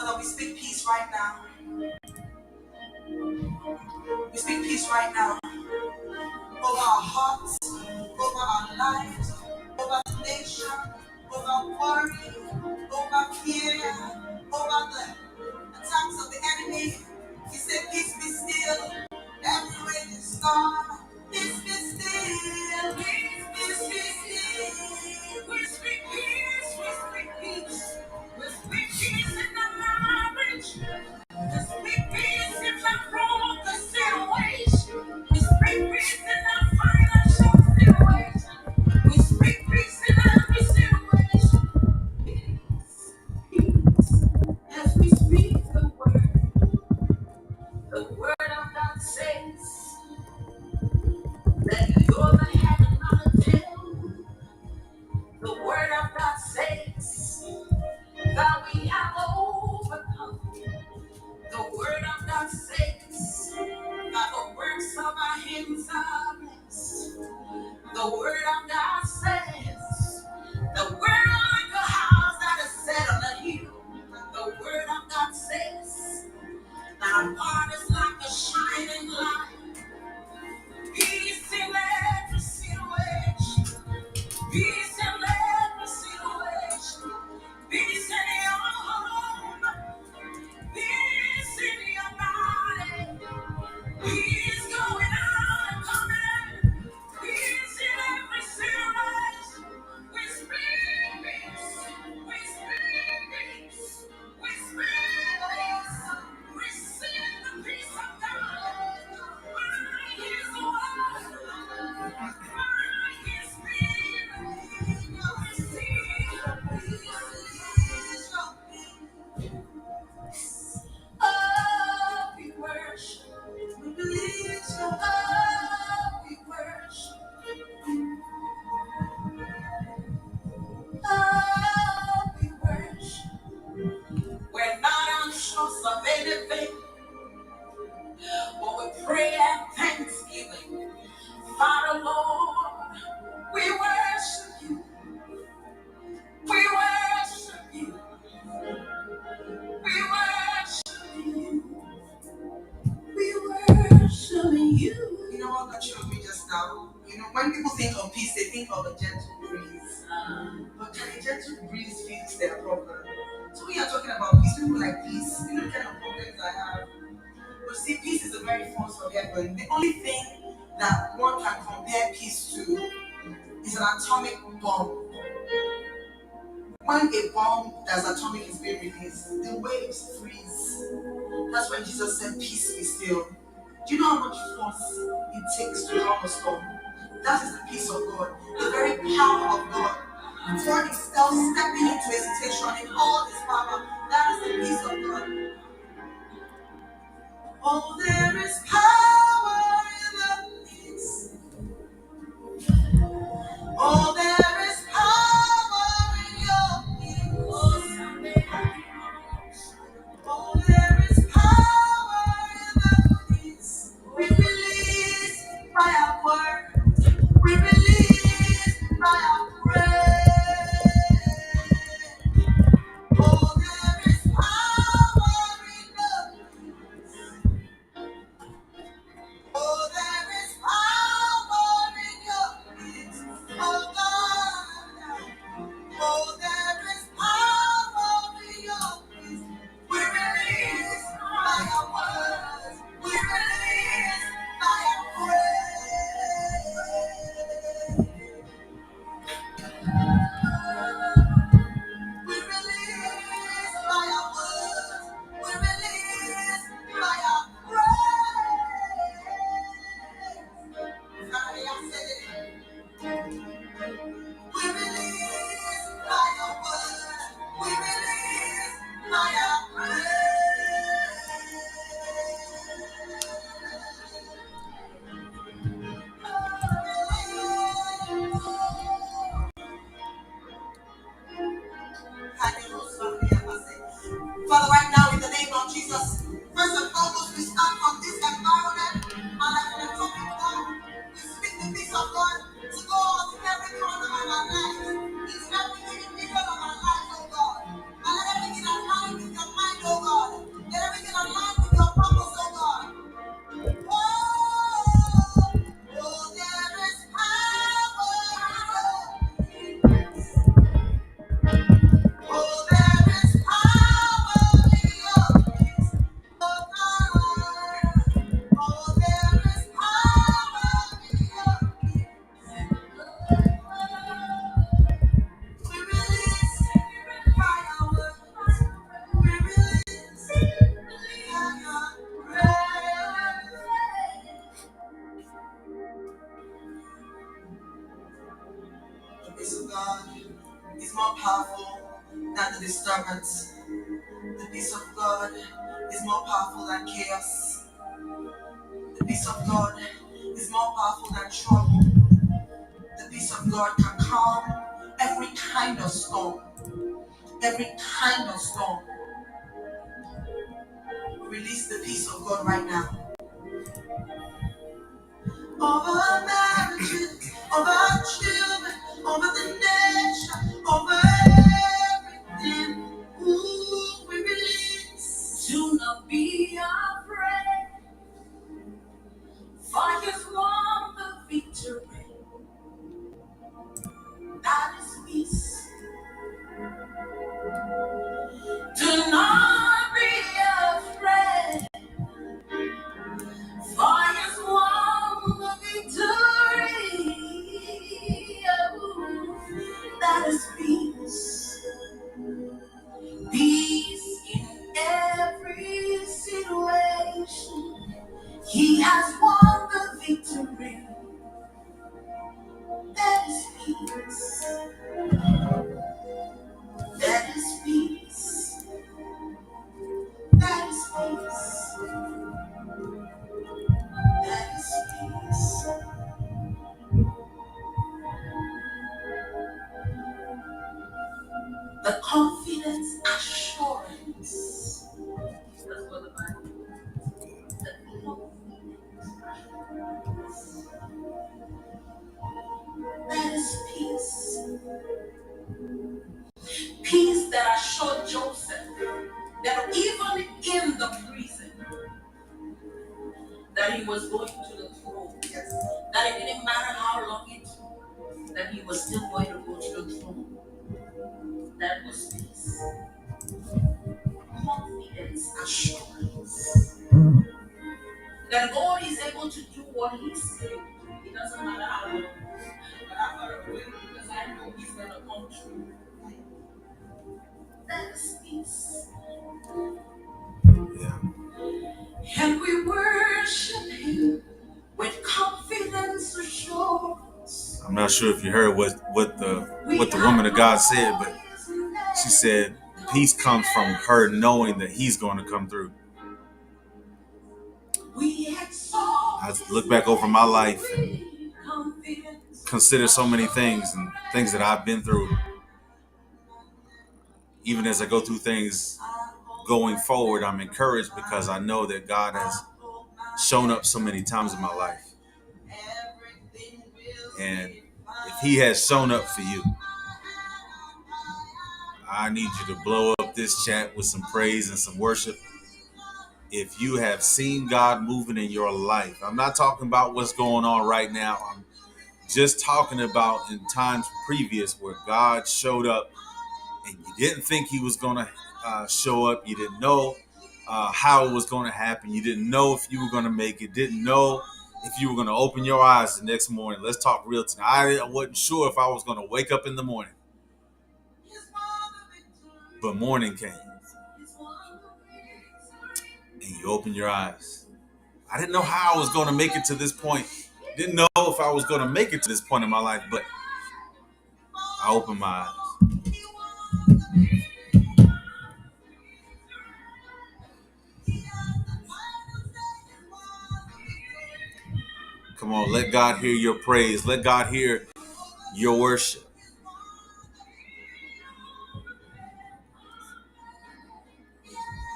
Father, we speak peace right now. We speak peace right now over our hearts, over our lives, over the nation, over worry, over fear, over the attacks of the enemy. He said, peace be still. Every rain is storm. Peace be still. Peace be still. We speak peace. We speak peace. We speak peace in the marriage. We speak peace in the broken situation. We speak peace in the financial situation. We speak peace in every situation. Peace, peace. As we speak the word of God says that you're the head and not the tail. The word of God says that we have overcome. The word of God says that the works of our hands are blessed. The word of God says that we're like a house that is set on a hill. The word of God says that our God is like a shining light. Peace in every situation. Peace in every situation. Peace in your home. Peace in your body. Peace going out and coming. Peace in every situation. We speak peace. We speak peace. We speak peace. Receive the peace of God. By His word. By His spirit. Receive the peace of peace. Oh, we worship. We believe so. Oh, we worship. Oh, we worship. We're not anxious of anything, but we pray and thanksgiving. Father, Lord, we worship you. We worship you. We worship you. We worship you. You know what God showed me just now? You know, when people think of peace, they think of a gentle breeze. But can a gentle breeze fix their problem? So we are talking about peace. People like peace. You know the kind of problems I have. But see, peace is a very force of heaven. The only thing that one can compare peace to is an atomic bomb. When a bomb that's atomic is being released, the waves freeze. That's when Jesus said, peace be still. Do you know how much force it takes to calm a storm? That is the peace of God, the very power of God. God Himself stepping into a situation in all His power. That is the peace of God. Oh, there is power in the peace. Oh, there is power in your peace. Oh, there is power in the peace. We release by our word. We release by our prayer. Oh, there is power in the peace. God is more powerful than chaos. The peace of God is more powerful than trouble. The peace of God can calm every kind of storm. Every kind of storm. Release the peace of God right now. Over our marriages, over our children, over the nation, over everything. Ooh, we release. Do not be afraid, for He's won the victory. That is peace. Do not be afraid, for He's won the victory. Oh, that is peace. Peace in every situation. He has won the victory. That is peace. That is peace. That is peace. That is peace. The confidence, assurance. That's what the Bible says. The confidence, assurance. That is peace. Peace that assured Joseph that even in the prison, that he was going to the throne. Yes. That it didn't matter how long it took, that he was still going to go to the throne. That was peace. Confidence, assurance. That God is able to do what He said. It doesn't matter how long. But I'm going to wait because I know He's going to come true. That is peace. Yeah. And we worship Him with confidence, assurance. I'm not sure if you heard what the woman of God said, but she said peace comes from her knowing that He's going to come through. I look back over my life and consider so many things and things that I've been through. Even as I go through things going forward, I'm encouraged because I know that God has shown up so many times in my life. And if He has shown up for you, I need you to blow up this chat with some praise and some worship. If you have seen God moving in your life, I'm not talking about what's going on right now. I'm just talking about in times previous where God showed up and you didn't think He was going to show up. You didn't know how it was going to happen. You didn't know if you were going to make it. Didn't know if you were going to open your eyes the next morning. Let's talk real tonight. I wasn't sure if I was going to wake up in the morning. But morning came. And you opened your eyes. I didn't know how I was going to make it to this point. Didn't know if I was going to make it to this point in my life, but I opened my eyes. Come on, let God hear your praise. Let God hear your worship.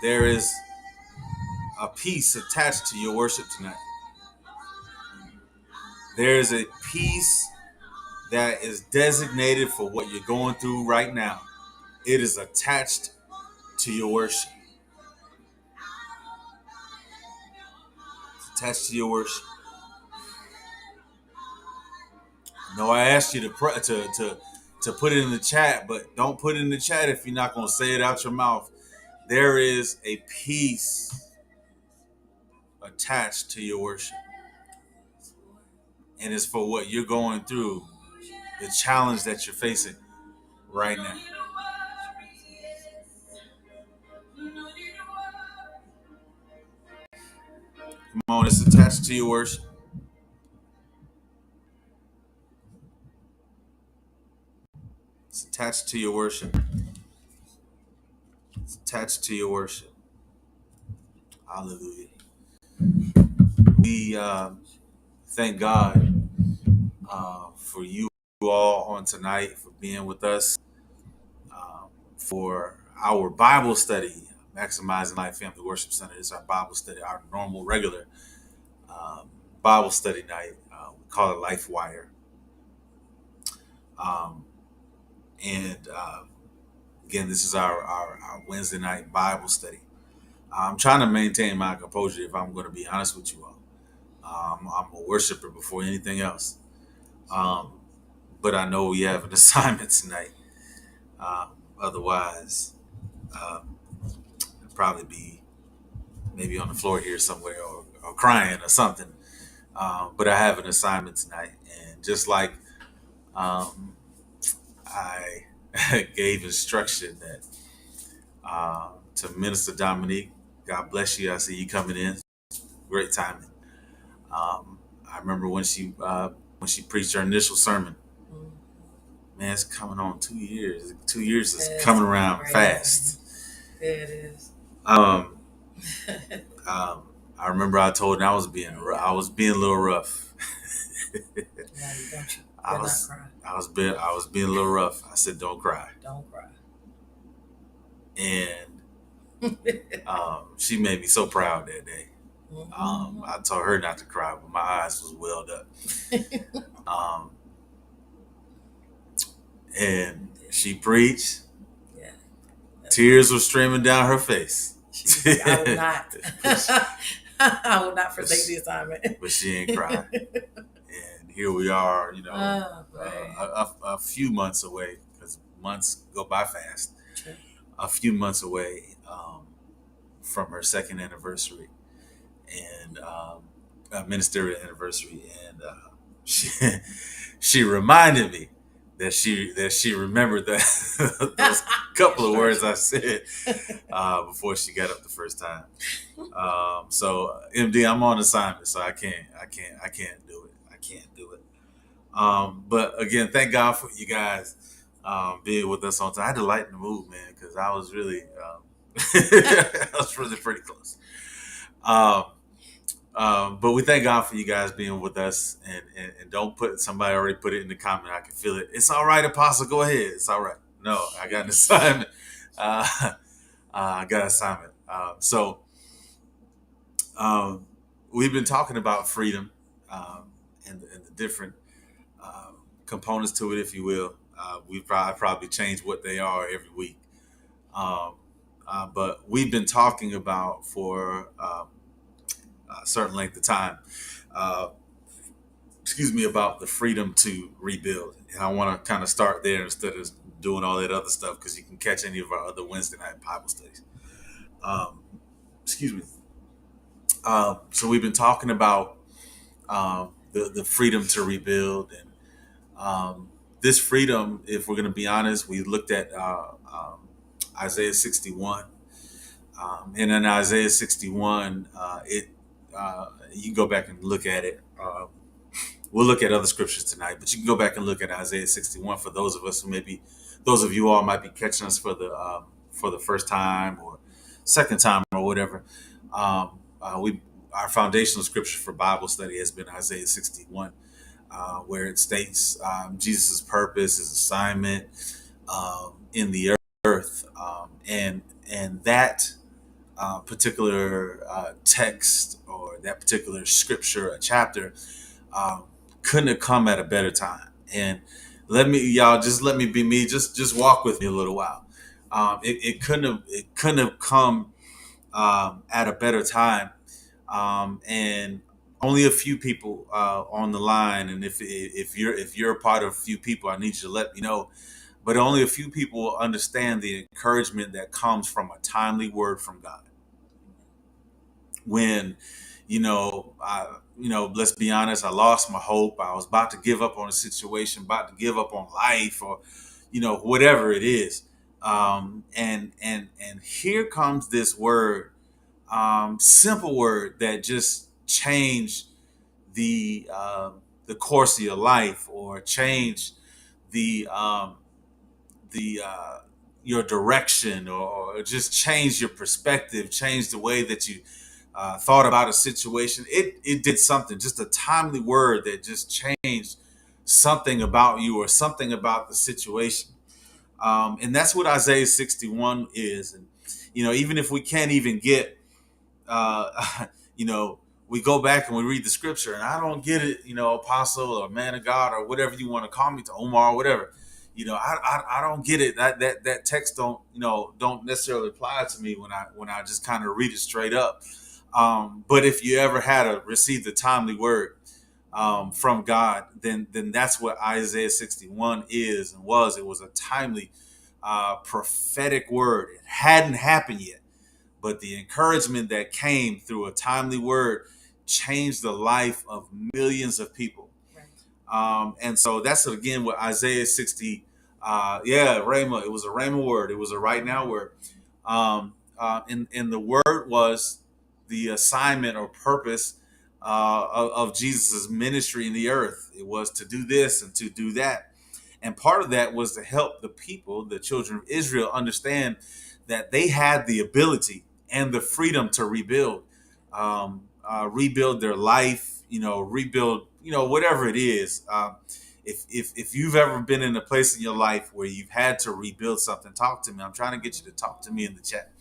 There is a peace attached to your worship tonight. There is a peace that is designated for what you're going through right now. It is attached to your worship. It's attached to your worship. No, I asked you to put it in the chat, but don't put it in the chat if you're not going to say it out your mouth. There is a peace attached to your worship. And it's for what you're going through, the challenge that you're facing right now. Come on, it's attached to your worship. It's attached to your worship. It's attached to your worship. Hallelujah. We thank God for you all on tonight, for being with us, for our Bible study. Maximizing Life Family Worship Center is our Bible study, our normal, regular um, Bible study night. We call it Lifewire. Um, and again, this is our Wednesday night Bible study. I'm trying to maintain my composure, if I'm going to be honest with you all. I'm a worshiper before anything else. Um, but I know we have an assignment tonight. Otherwise, I'd probably be maybe on the floor here somewhere, or crying or something. But I have an assignment tonight. And just like um, I gave instruction that to Minister Dominique, God bless you. I see you coming in. Great timing. I remember when she preached her initial sermon. Man, it's coming on 2 years. 2 years is coming around crazy. Fast. It is. I remember I told her I was being a little rough. I was being a little rough. I said, "Don't cry. Don't cry." And she made me so proud that day. I told her not to cry, but my eyes was welled up. And she preached. Yeah. Tears were streaming down her face. I will not. I will not forsake the assignment. But she ain't cried. And here we are, a few months away, because months go by fast. True. A few months away from her second anniversary, and ministerial anniversary, and she reminded me that she remembered that those couple of words I said before she got up the first time. So MD, I'm on assignment, so I can't do it. I can't do it. But again, thank God for you guys being with us on time. I had to lighten the mood, man, because I was really pretty close. But we thank God for you guys being with us, and don't put, somebody already put it in the comment. I can feel it. It's all right, Apostle. Go ahead. It's all right. No, I got an assignment. I got an assignment. So we've been talking about freedom and the different components to it, if you will. We've probably changed what they are every week. But we've been talking about for a certain length of time, about the freedom to rebuild. And I want to kind of start there instead of doing all that other stuff, because you can catch any of our other Wednesday night Bible studies. So we've been talking about the freedom to rebuild, and this freedom, if we're going to be honest, we looked at Isaiah 61, and in Isaiah 61, you can go back and look at it. We'll look at other scriptures tonight, but you can go back and look at Isaiah 61 for those of us who those of you all might be catching us for the first time or second time or whatever. Our foundational scripture for Bible study has been Isaiah 61, where it states Jesus' purpose, his assignment in the earth, and that particular text, or that particular scripture, a chapter, couldn't have come at a better time. And let me be me. Just walk with me a little while. It couldn't have come at a better time. And only a few people on the line. And if you're a part of a few people, I need you to let me know. But only a few people understand the encouragement that comes from a timely word from God. When, let's be honest, I lost my hope. I was about to give up on a situation, about to give up on life, or, whatever it is. And here comes this word, simple word that just changed the course of your life, or change the your direction, or just change your perspective, change the way that you thought about a situation, it did something, just a timely word that just changed something about you or something about the situation. And that's what Isaiah 61 is. And, even if we can't even get, you know, we go back and we read the scripture and I don't get it, apostle or man of God or whatever you want to call me, to Omar or whatever, I don't get it. That text don't necessarily apply to me when I just kind of read it straight up. But if you ever had received a timely word from God, then that's what Isaiah 61 is and was. It was a timely prophetic word. It hadn't happened yet, but the encouragement that came through a timely word changed the life of millions of people. And so that's again what Isaiah 60. Rhema. It was a Rhema word. It was a right now word. And the word was the assignment or purpose of Jesus's ministry in the earth. It was to do this and to do that. And part of that was to help the people, the children of Israel, understand that they had the ability and the freedom to rebuild, rebuild their life, rebuild, whatever it is. If you've ever been in a place in your life where you've had to rebuild something, talk to me. I'm trying to get you to talk to me in the chat.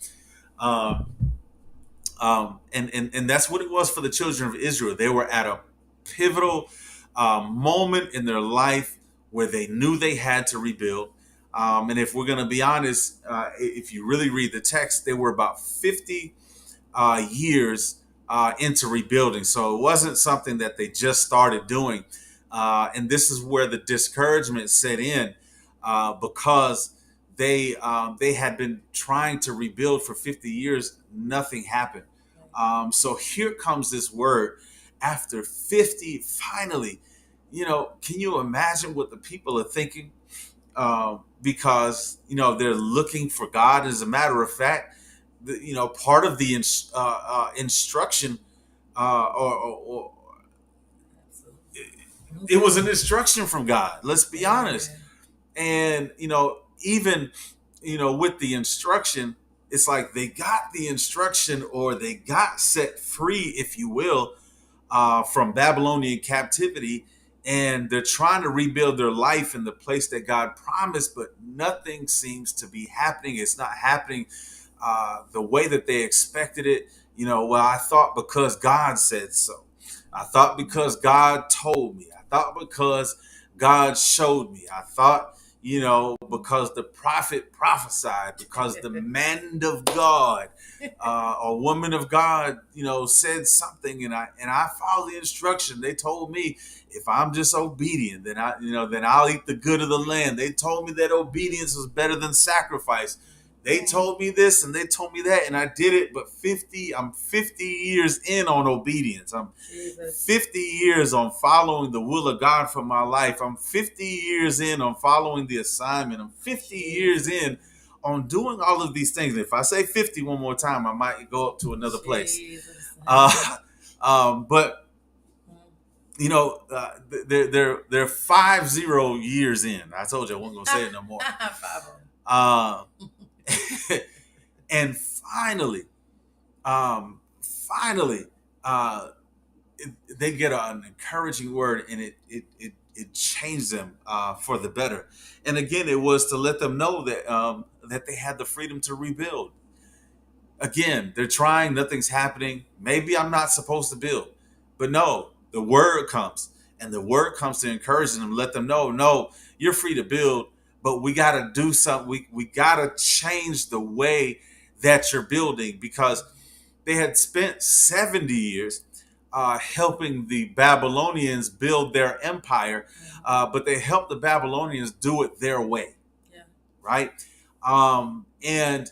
And that's what it was for the children of Israel. They were at a pivotal moment in their life where they knew they had to rebuild. And if we're going to be honest, if you really read the text, they were about 50 years into rebuilding. So it wasn't something that they just started doing. And this is where the discouragement set in because they had been trying to rebuild for 50 years. Nothing happened. So here comes this word after 50, finally. Can you imagine what the people are thinking? Because they're looking for God. As a matter of fact, part of the instruction, or it was an instruction from God. Let's be honest. And even with the instruction, it's like they got the instruction or they got set free, if you will, from Babylonian captivity, and they're trying to rebuild their life in the place that God promised, but nothing seems to be happening. It's not happening the way that they expected it. I thought because God said so. I thought because God told me. I thought because God showed me. I thought, because the prophet prophesied, because the man of God or woman of God, said something, and I followed the instruction. They told me if I'm just obedient, then I'll eat the good of the land. They told me that obedience was better than sacrifice. They told me this and they told me that, and I did it. But I'm 50 years in on obedience. I'm 50 years on following the will of God for my life. I'm 50 years in on following the assignment. I'm 50 years in on doing all of these things. If I say 50 one more time, I might go up to another place. But they're 50 years in. I told you I wasn't gonna say it no more. And finally, they get an encouraging word, and it changed them for the better. And again, it was to let them know that they had the freedom to rebuild. Again, they're trying, nothing's happening. Maybe I'm not supposed to build, but no, the word comes, and the word comes to encourage them, let them know, no, you're free to build, but we got to do something. We got to change the way that you're building, because they had spent 70 years helping the Babylonians build their empire, but they helped the Babylonians do it their way, right? And in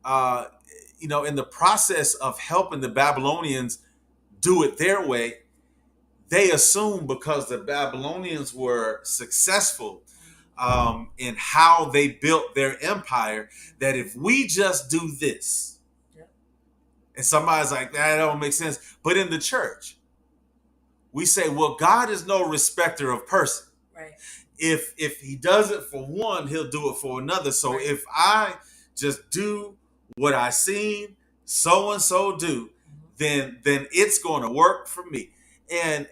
the process of helping the Babylonians do it their way, they assumed because the Babylonians were successful in how they built their empire, that if we just do this, and somebody's like, that don't make sense. But in the church, we say, well, God is no respecter of person. Right. If he does it for one, he'll do it for another. So if I just do what I seen so and so do, then it's going to work for me. And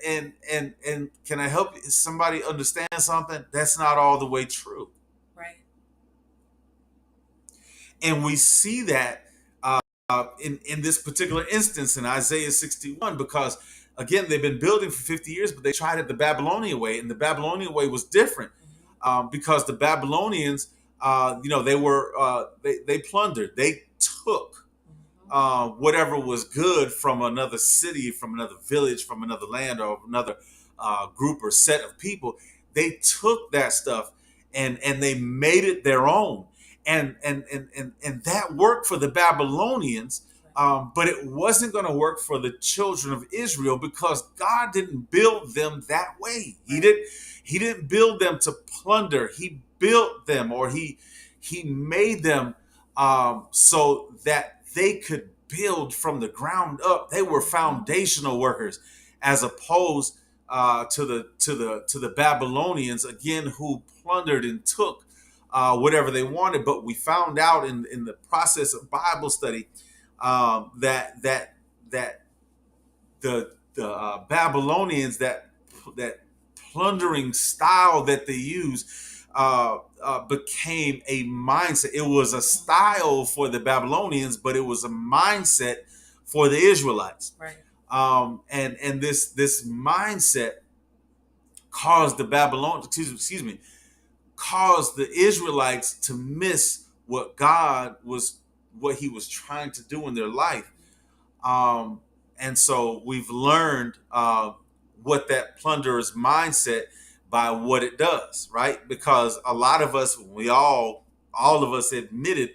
can I help somebody understand something? That's not all the way true. Right. And we see that in this particular instance in Isaiah 61, because again, they've been building for 50 years, but they tried it the Babylonian way, and the Babylonian way was different, because the Babylonians, they plundered, they took whatever was good from another city, from another village, from another land, or another group or set of people. They took that stuff and they made it their own, and that worked for the Babylonians. But it wasn't going to work for the children of Israel, because God didn't build them that way. He didn't build them to plunder. He built them, or he made them so that they could build from the ground up. They were foundational workers, as opposed to the Babylonians, again, who plundered and took whatever they wanted. But we found out in the process of Bible study that the Babylonians, that plundering style that they use became a mindset. It was a style for the Babylonians, but it was a mindset for the Israelites. Right. And this mindset caused the caused the Israelites to miss what he was trying to do in their life. And so we've learned what that plunderer's mindset by what it does, right? Because a lot of us, all of us admitted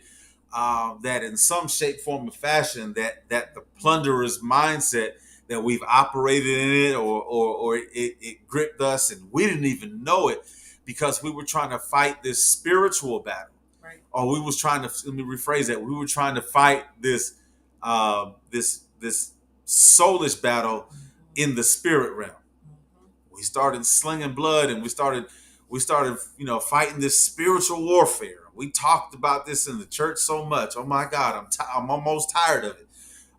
that in some shape, form, or fashion, that the plunderer's mindset, that we've operated in it, or it gripped us and we didn't even know it, because we were trying to fight this spiritual battle. Right. Or we was trying to, let me rephrase that, we were trying to fight this soulish battle in the spirit realm. We started slinging blood, and we started fighting this spiritual warfare. We talked about this in the church so much. Oh my God, I'm almost tired of it.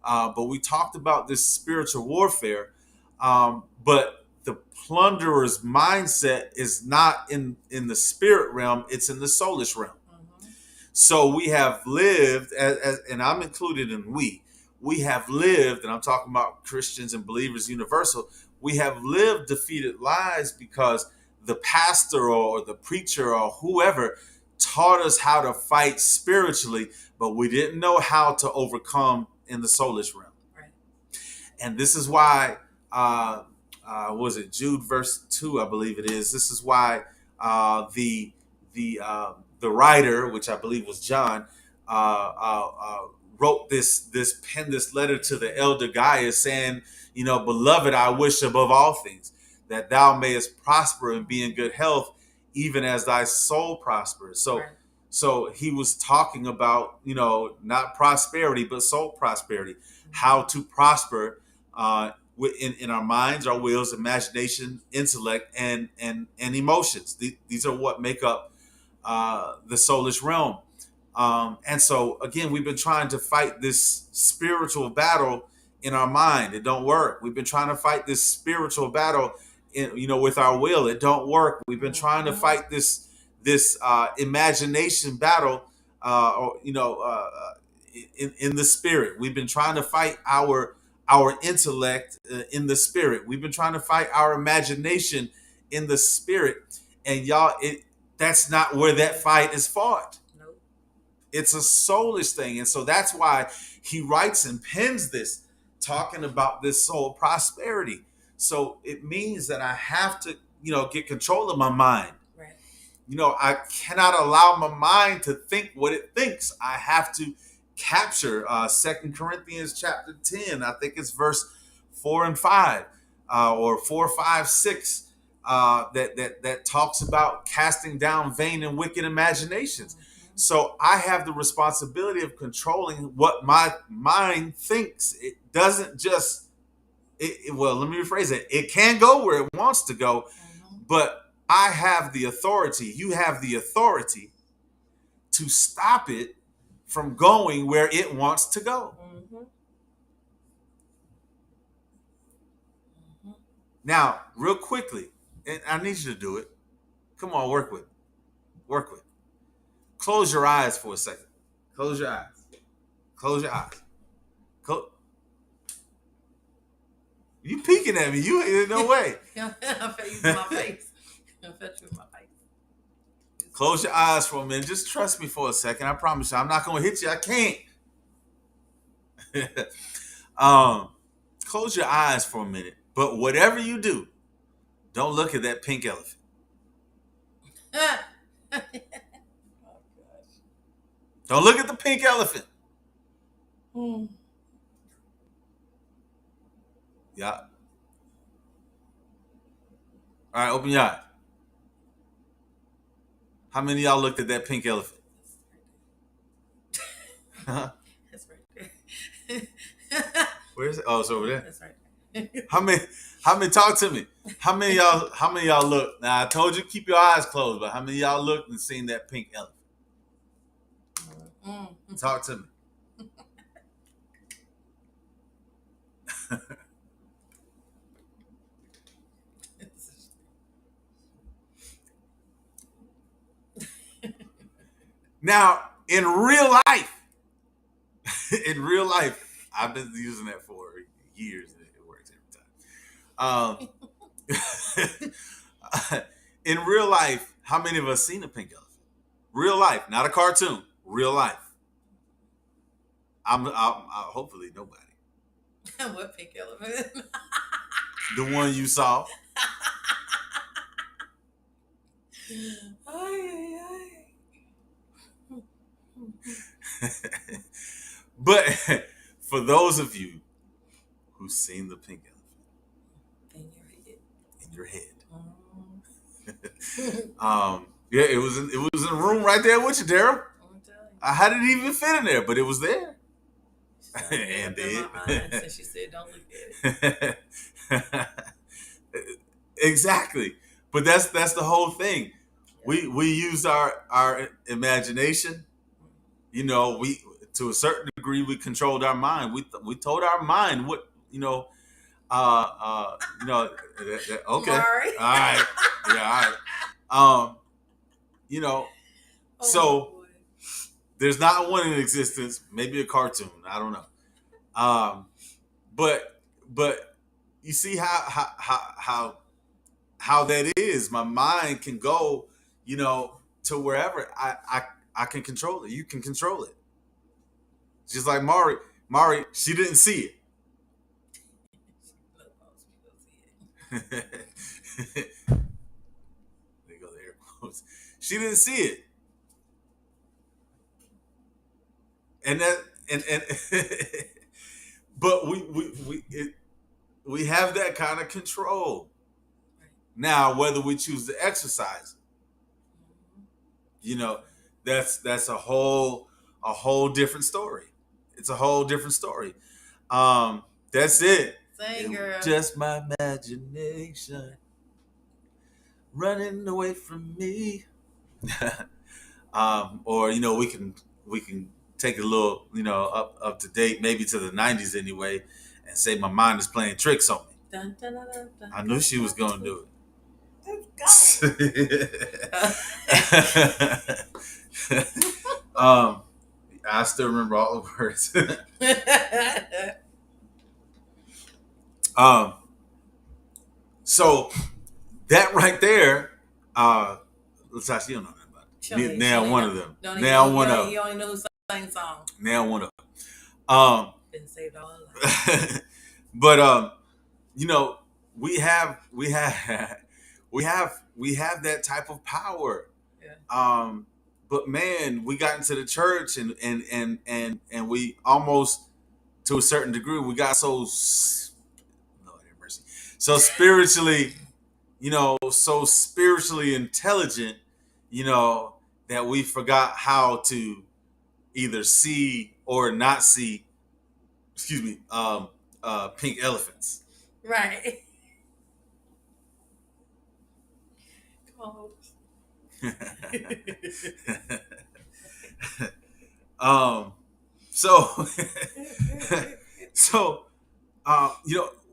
But we talked about this spiritual warfare. But the plunderer's mindset is not in the spirit realm; it's in the soulish realm. So we have lived, and I'm included in we have lived, and I'm talking about Christians and believers universal. We have lived defeated lives because the pastor or the preacher or whoever taught us how to fight spiritually, but we didn't know how to overcome in the soulish realm. Right. And this is why, was it Jude verse 2, I believe it is. This is why the writer, which I believe was John, wrote penned this letter to the elder Gaius, saying, beloved, I wish above all things that thou mayest prosper and be in good health, even as thy soul prospers. So, Right. So he was talking about, not prosperity, but soul prosperity, how to prosper in our minds, our wills, imagination, intellect, and emotions. These are what make up the soulish realm. And so again, we've been trying to fight this spiritual battle in our mind. It don't work. We've been trying to fight this spiritual battle with our will. It don't work. We've been trying to fight this imagination battle, in the spirit. We've been trying to fight our intellect in the spirit. We've been trying to fight our imagination in the spirit. And y'all, that's not where that fight is fought. Nope. It's a soulish thing. And so that's why he writes and pens this, talking about this soul prosperity. So it means that I have to, get control of my mind. Right. I cannot allow my mind to think what it thinks. I have to capture 2 Corinthians chapter 10. I think it's verse 4 and 5, or 4, 5, 6. That talks about casting down vain and wicked imaginations. So I have the responsibility of controlling what my mind thinks. It doesn't just, well, let me rephrase it. It can go where it wants to go, but I have the authority. You have the authority to stop it from going where it wants to go. Now, real quickly, and I need you to do it. Come on, work with it. Work with it. Close your eyes for a second. Close your eyes. Close your eyes. You peeking at me. You ain't no way. I'm using my face. I'm touching with my face. Close your eyes for a minute. Just trust me for a second. I promise you, I'm not gonna hit you. I can't. Close your eyes for a minute. But whatever you do, don't look at that pink elephant. Oh, gosh. Don't look at the pink elephant. Yeah. All right, open your eyes. How many of y'all looked at that pink elephant? That's right there. Where is it? Oh, it's over there. That's right there. How many talk to me? How many of y'all look? Now I told you keep your eyes closed, but how many of y'all looked and seen that pink elephant? Talk to me. Now, in real life, I've been using that for years. It works every time. In real life, how many of us seen a pink elephant? Real life, not a cartoon. Real life. I'm hopefully nobody. What pink elephant? The one you saw. But for those of you who've seen the pink elephant in your head, yeah, it was in a room right there with you, Daryl. How did it even fit in there? But it was there. And since she said don't look at it. Exactly. But that's the whole thing. Yeah. We used our imagination. You know, we to a certain degree we controlled our mind. We told our mind what okay. Mari. All right. Yeah, all right. So boy. There's not one in existence, maybe a cartoon, I don't know. But you see how that is. My mind can go, to wherever I can control it. You can control it. Just like Mari, she didn't see it. There you go, the air quotes. She didn't see it. And but we have that kind of control. Now, whether we choose to exercise it, that's a whole different story. It's a whole different story. That's it. Sing, girl. Just my imagination running away from me. Or we can take a little up to date, maybe to the 90s anyway, and say my mind is playing tricks on me. Dun, dun, dun, dun, dun, I knew she was gonna do it. I still remember all the words. So that right there, Latasha, you don't know nothing about it. Nail one of them. Nail one of them. You only know who sang song. Nail one of them. Been saved all her life. But we have that type of power. Yeah. But man, we got into the church and we almost, to a certain degree, we got so Lord have mercy, so spiritually, so spiritually intelligent, that we forgot how to either see or not see, pink elephants. Right. So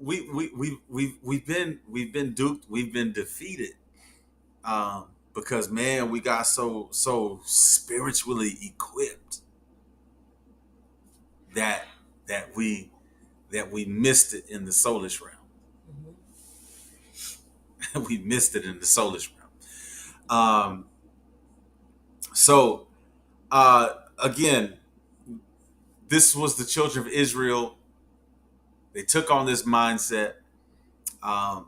we've been duped, we've been defeated, because man, we got so spiritually equipped that that we that we missed it in the soulish realm. We missed it in the soulish realm. So again, this was the children of Israel. They took on this mindset, um,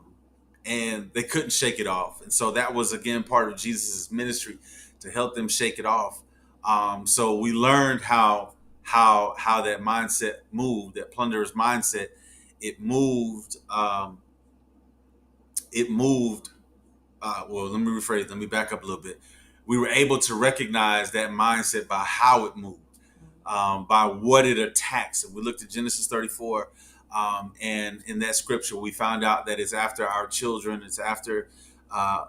and they couldn't shake it off. And so that was again part of Jesus' ministry to help them shake it off. So we learned how that mindset moved, that plunderer's mindset. It moved. It moved. Well, let me rephrase. Let me back up a little bit. We were able to recognize that mindset by how it moved, by what it attacks. And we looked at Genesis 34, and in that scripture, we found out that it's after our children, it's after,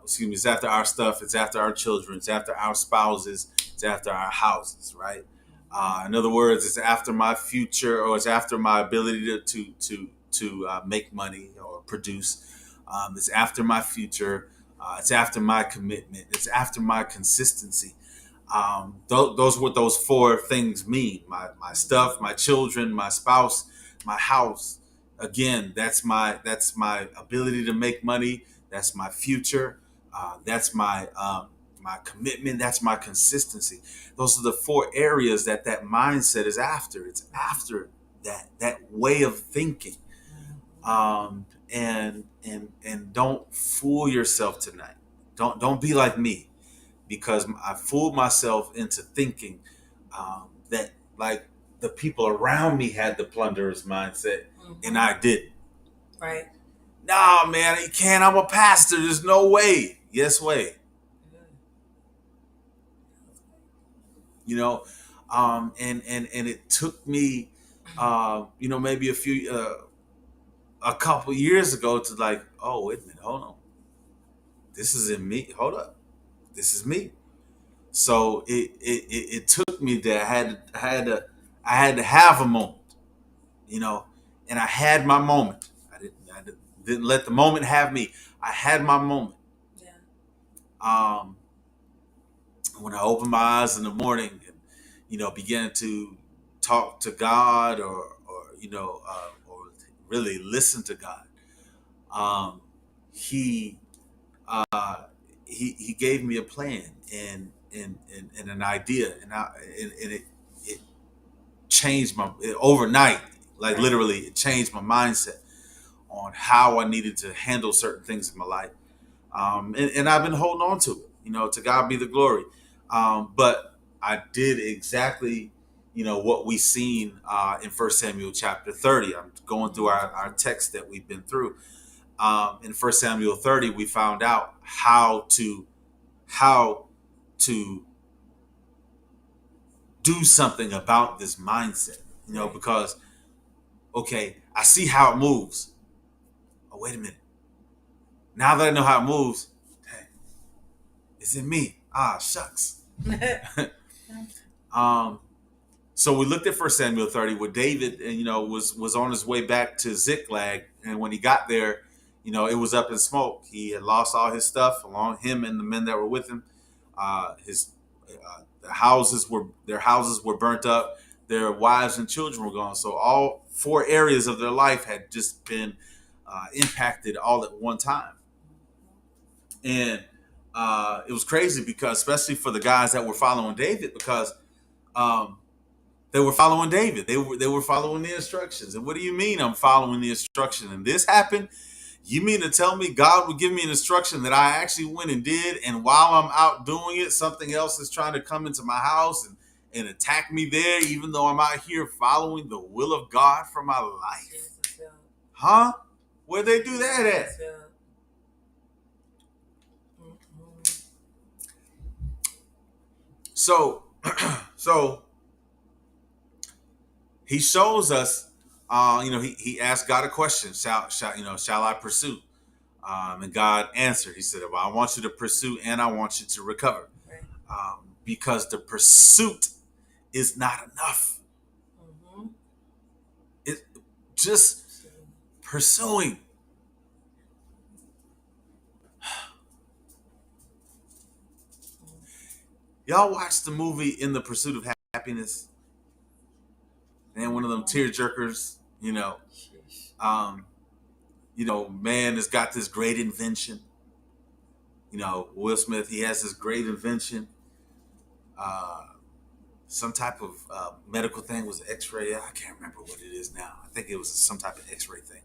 it's after our stuff, it's after our children, it's after our spouses, it's after our houses, right? In other words, it's after my future, or it's after my ability to make money or produce. It's after my future. It's after my commitment. It's after my consistency. Those what those four things mean: my stuff, my children, my spouse, my house. Again, that's my ability to make money. That's my future. That's my commitment. That's my consistency. Those are the four areas that mindset is after. It's after that way of thinking. And don't fool yourself tonight. Don't be like me, because I fooled myself into thinking that like the people around me had the plunderer's mindset, and I didn't. Right. Nah, man, you can't. I'm a pastor. There's no way. Yes, way. You know, and it took me, maybe a couple years ago to like, oh, wait a minute, hold on. This is in me. Hold up. This is me. So it took me that I had to have a moment, and I had my moment. I didn't let the moment have me. I had my moment. Yeah. Um, when I opened my eyes in the morning and began to talk to God, or really listen to God, um, he he gave me a plan and an idea, and it changed overnight. Like Right. literally, it changed my mindset on how I needed to handle certain things in my life. And I've been holding on to it. To God be the glory. But I did exactly, what we seen in First Samuel chapter 30. I'm going through our text that we've been through. In First Samuel 30, we found out how to do something about this mindset. Right. Because okay, I see how it moves. Oh, wait a minute. Now that I know how it moves, dang, it's in me. Ah, shucks. um, so we looked at First Samuel 30, where David, was on his way back to Ziklag, and when he got there, it was up in smoke. He had lost all his stuff, along him and the men that were with him. His their houses were burnt up. Their wives and children were gone. So all four areas of their life had just been impacted all at one time. And it was crazy, because especially for the guys that were following David, because um, they were following David. They were following the instructions. And what do you mean I'm following the instruction and this happened? You mean to tell me God would give me an instruction that I actually went and did, and while I'm out doing it, something else is trying to come into my house and attack me there, even though I'm out here following the will of God for my life? Huh? Where'd they do that at? So, so he shows us. He asked God a question. Shall I pursue? And God answered. He said, "Well, I want you to pursue, and I want you to recover, Right. because the pursuit is not enough. Mm-hmm. It just Pursuing. Y'all watch the movie In the Pursuit of Happiness? And one of them tear jerkers, man has got this great invention. Will Smith, he has this great invention. Some type of medical thing was X-ray. I can't remember what it is now. I think it was some type of X-ray thing.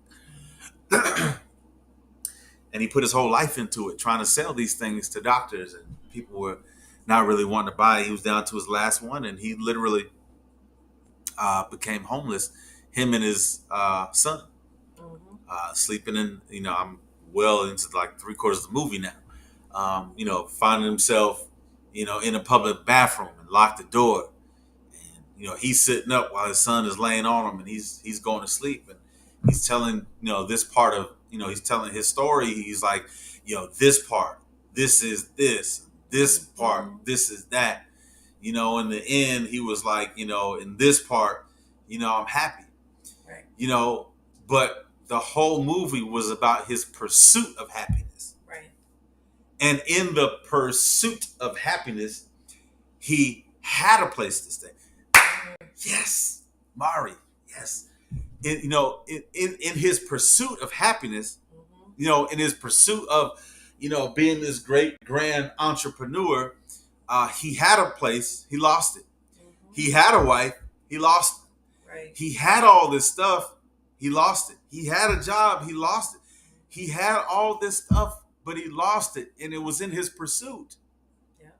And he put his whole life into it, trying to sell these things to doctors, and people were not really wanting to buy it. He was down to his last one, and he literally became homeless. Him and his son, sleeping in. I'm well into like 3/4 of the movie now. Finding himself, in a public bathroom and locked the door. And, he's sitting up while his son is laying on him, and he's going to sleep. And he's telling, this part of, he's telling his story. He's like, this part, this is this part, this is that. In the end, he was like, in this part, I'm happy. Right. But the whole movie was about his pursuit of happiness. Right. And in the pursuit of happiness, he had a place to stay. Yes, Mari. Yes. In his pursuit of happiness, in his pursuit of, being this great grand entrepreneur, he had a place, he lost it. He had a wife, he lost it. Right. He had all this stuff, he lost it. He had a job, he lost it. He had all this stuff, but he lost it, and it was in his pursuit. Yeah.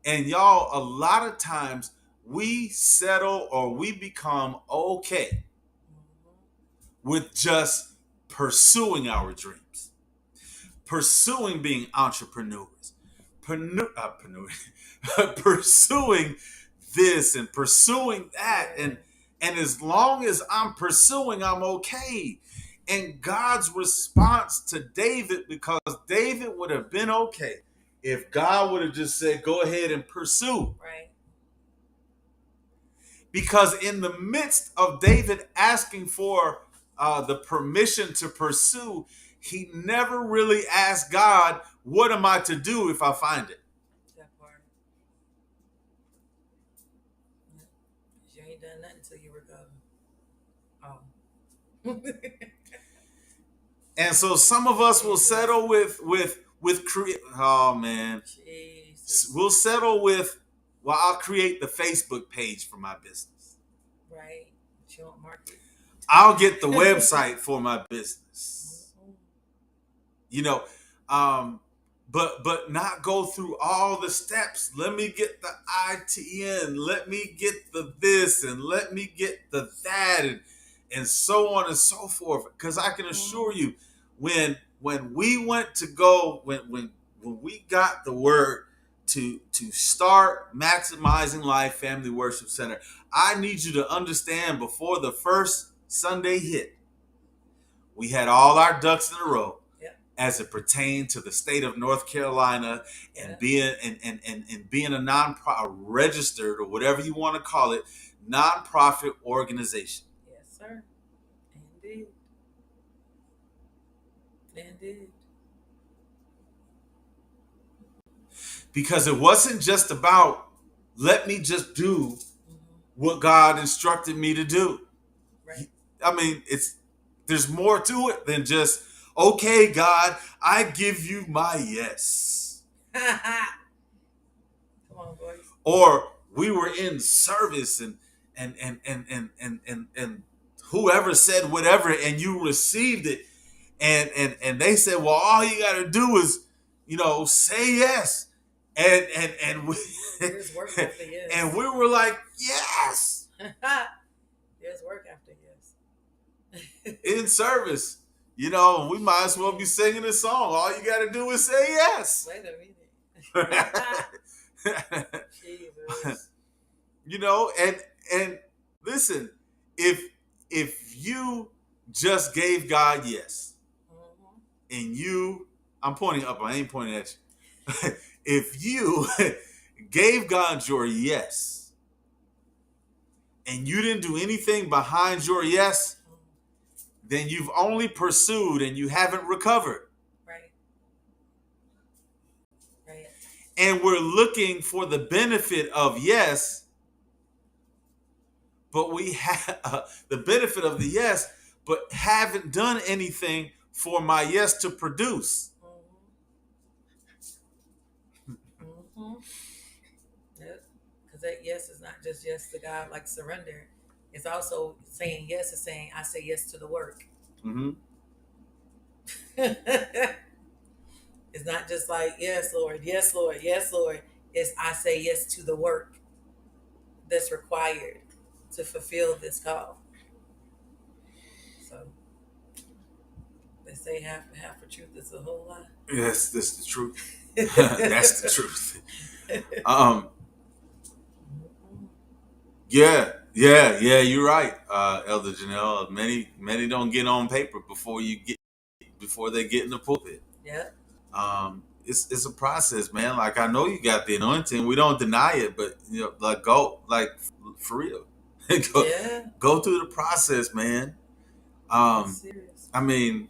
And y'all, a lot of times we settle or we become okay with just pursuing our dreams, pursuing being entrepreneurs, pursuing this and pursuing that. And as long as I'm pursuing, I'm okay. And God's response to David, because David would have been okay if God would have just said, go ahead and pursue. Right. Because in the midst of David asking for the permission to pursue, he never really asked God, what am I to do if I find it? That part. You ain't done nothing until you recover. Oh. And so some of us will settle with oh man. Jesus. We'll settle with, well, I'll create the Facebook page for my business. Right. But you don't market. I'll get the website for my business. But not go through all the steps. Let me get the ITN, let me get the this, and let me get the that, and so on and so forth. Because I can assure you, when we went to go, when we got the word to start Maximizing Life Family Worship Center, I need you to understand, before the first Sunday hit, we had all our ducks in a row as it pertained to the state of North Carolina and being a non-profit, registered, or whatever you want to call it, nonprofit organization. Yes, sir. Indeed. Indeed. Because it wasn't just about, let me just do what God instructed me to do. Right. I mean, there's more to it than just, okay, God, I give you my yes. Come on, boys. Or we were in service and whoever said whatever, and you received it, and they said, well, all you got to do is, say yes. And we, there's work after yes. And we were like, yes. There's work after yes. In service. We might as well be singing a song. All you got to do is say yes. Wait a minute. Jesus. And listen, if you just gave God yes, and I'm pointing up, I ain't pointing at you. If you gave God your yes, and you didn't do anything behind your yes, then you've only pursued and you haven't recovered. Right. Right. And we're looking for the benefit of yes, but we have the benefit of the yes, but haven't done anything for my yes to produce. Mm-hmm. Yep. Because that yes is not just yes to God, like surrender. It's also saying yes is saying I say yes to the work. Mm-hmm. It's not just like yes, Lord, yes, Lord, yes, Lord. It's I say yes to the work that's required to fulfill this call. So they say half a truth is a whole lie. Yes, that's the truth. That's the truth. Um, yeah, you're right, Elder Janelle. Many don't get on paper before they get in the pulpit. Yeah. It's a process, man. Like I know you got the anointing. We don't deny it, but like go like for real. go, Yeah. go through the process, man. It's Um, serious. I mean,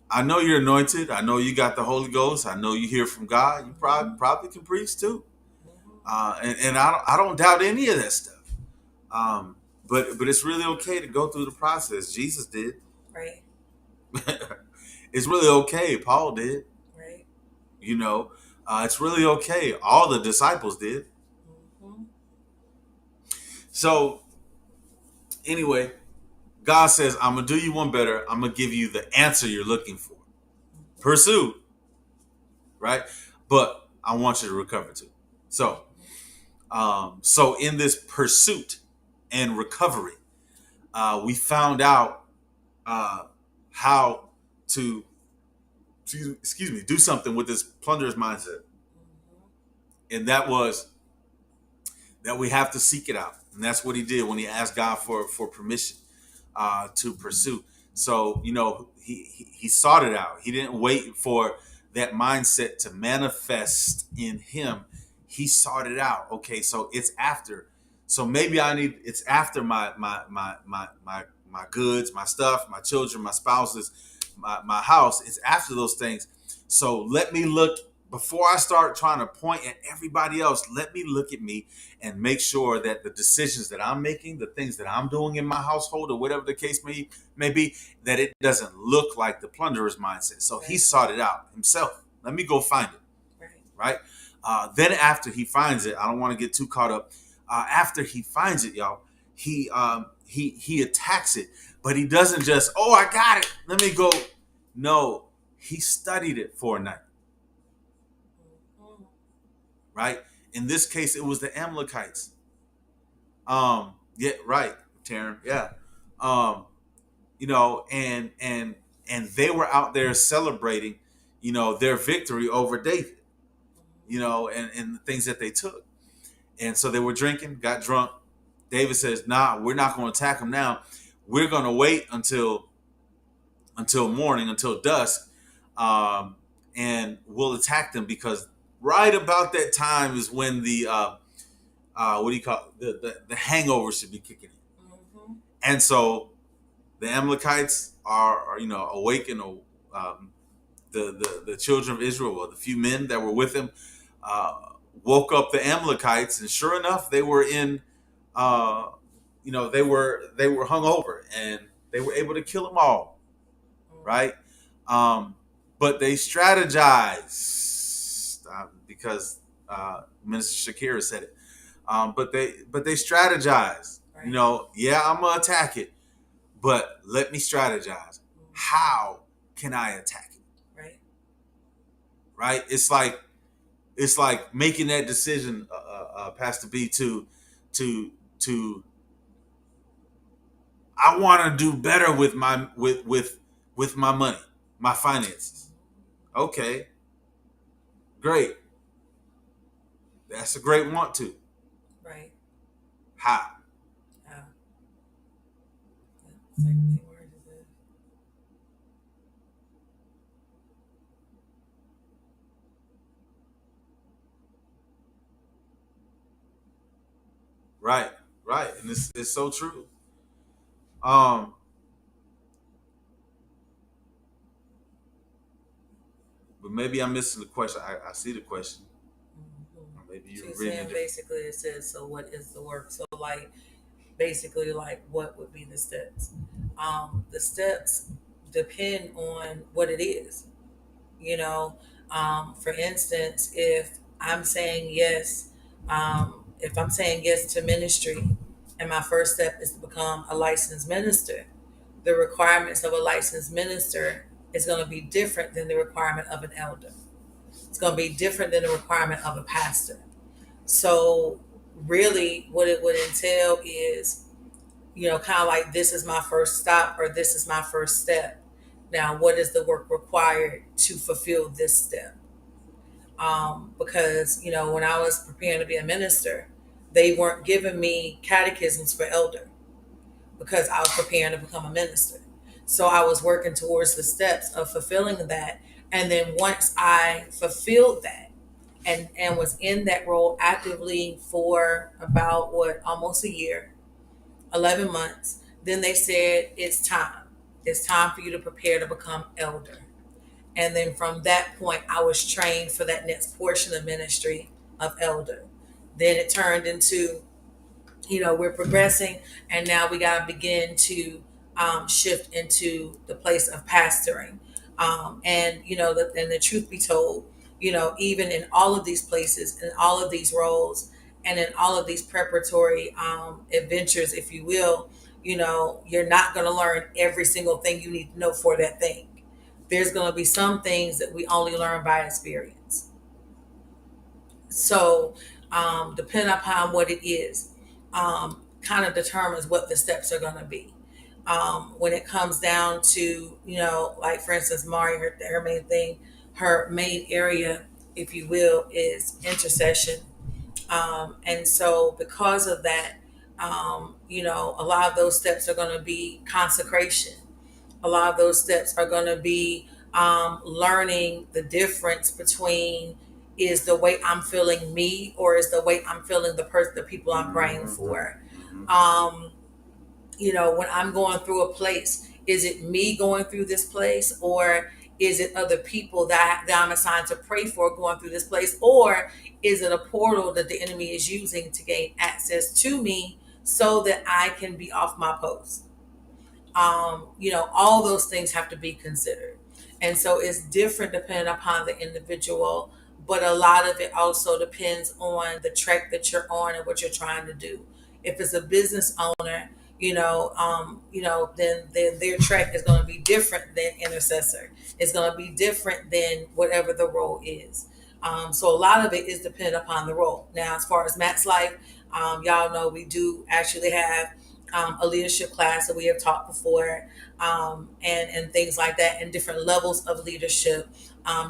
I know you're anointed. I know you got the Holy Ghost. I know you hear from God. You probably can preach too. Mm-hmm. And I don't doubt any of that stuff. Um, but it's really okay to go through the process. Jesus did. Right. It's really okay. Paul did. Right. It's really okay. All the disciples did. Mm-hmm. So anyway, God says, I'm gonna do you one better. I'm gonna give you the answer you're looking for. Pursue, right? But I want you to recover too. So in this pursuit and recovery, we found out how to, excuse me, do something with this plunderer's mindset, and that was that we have to seek it out, and that's what he did when he asked God for permission to pursue. So he sought it out. He didn't wait for that mindset to manifest in him. He sought it out. Okay, so it's after. So maybe it's after my goods, my stuff, my children, my spouses, my house. It's after those things. So let me look before I start trying to point at everybody else. Let me look at me and make sure that the decisions that I'm making, the things that I'm doing in my household, or whatever the case may be, that it doesn't look like the plunderer's mindset. So he sought it out himself. Let me go find it. Right. Then after he finds it, I don't want to get too caught up. After he finds it, y'all, he attacks it, but he doesn't just, oh, I got it, let me go. No, he studied it for a night. Right. In this case, it was the Amalekites. Yeah, right, Taryn. Yeah. Um, and they were out there celebrating, their victory over David, and the things that they took. And so they were drinking, got drunk. David says, nah, we're not going to attack them now. We're going to wait until morning, until dusk, and we'll attack them, because right about that time is when the what do you call it? The hangover should be kicking in. Mm-hmm. And so the Amalekites are awakened. The children of Israel, or the few men that were with him, woke up the Amalekites, and sure enough, they were in, they were hung over, and they were able to kill them all, right? But they strategized, because Minister Shakira said it. But they strategize. Right. Yeah, I'm gonna attack it, but let me strategize. How can I attack it? Right. Right. It's like making that decision, Pastor B, to I want to do better with my with my money, my finances. Okay, great. That's a great want to. Right. How? How? Same word is it. Right, and it's so true. Um, maybe I'm missing the question. I see the question. Mhm. Or maybe you're She's reading saying it different. basically it says, so what is the work? So like basically like what would be the steps? The steps depend on what it is. You know, for instance, if I'm saying yes to ministry, and my first step is to become a licensed minister, the requirements of a licensed minister is going to be different than the requirement of an elder. It's going to be different than the requirement of a pastor. So, really, what it would entail is, kind of like this is my first stop or this is my first step. Now, what is the work required to fulfill this step? Because, when I was preparing to be a minister, they weren't giving me catechisms for elder because I was preparing to become a minister. So I was working towards the steps of fulfilling that. And then once I fulfilled that, and was in that role actively for about almost a year, 11 months. Then they said, it's time. It's time for you to prepare to become elder. And then from that point, I was trained for that next portion of ministry of elder. Then it turned into, we're progressing, and now we got to begin to shift into the place of pastoring. And and the truth be told, even in all of these places, in all of these roles, and in all of these preparatory adventures, if you will, you're not going to learn every single thing you need to know for that thing. There's going to be some things that we only learn by experience. So, depending upon what it is, kind of determines what the steps are going to be. When it comes down to, like for instance, Mari, her main thing, her main area, if you will, is intercession. And so, because of that, a lot of those steps are going to be consecration. A lot of those steps are going to be learning the difference between is the way I'm feeling me or is the way I'm feeling the people I'm praying for. Um, when I'm going through a place, is it me going through this place or is it other people that I'm assigned to pray for going through this place, or is it a portal that the enemy is using to gain access to me so that I can be off my post? All those things have to be considered. And so it's different depending upon the individual, but a lot of it also depends on the track that you're on and what you're trying to do. If it's a business owner, then their track is going to be different than intercessor. It's going to be different than whatever the role is. So a lot of it is dependent upon the role. Now, as far as MaxLife, y'all know we do actually have a leadership class that we have taught before, and things like that, and different levels of leadership,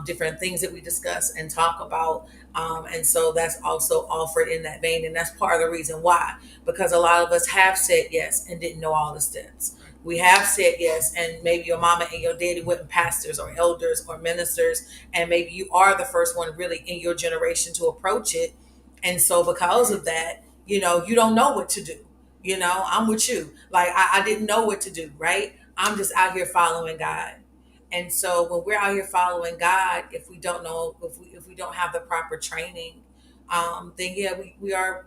different things that we discuss and talk about. And so that's also offered in that vein. And that's part of the reason why, because a lot of us have said yes and didn't know all the steps. We have said yes, and maybe your mama and your daddy weren't pastors or elders or ministers, and maybe you are the first one really in your generation to approach it. And so, because of that, you don't know what to do. I'm with you. Like I didn't know what to do, right? I'm just out here following God. And so when we're out here following God, if we don't know, if we don't have the proper training, then yeah, we are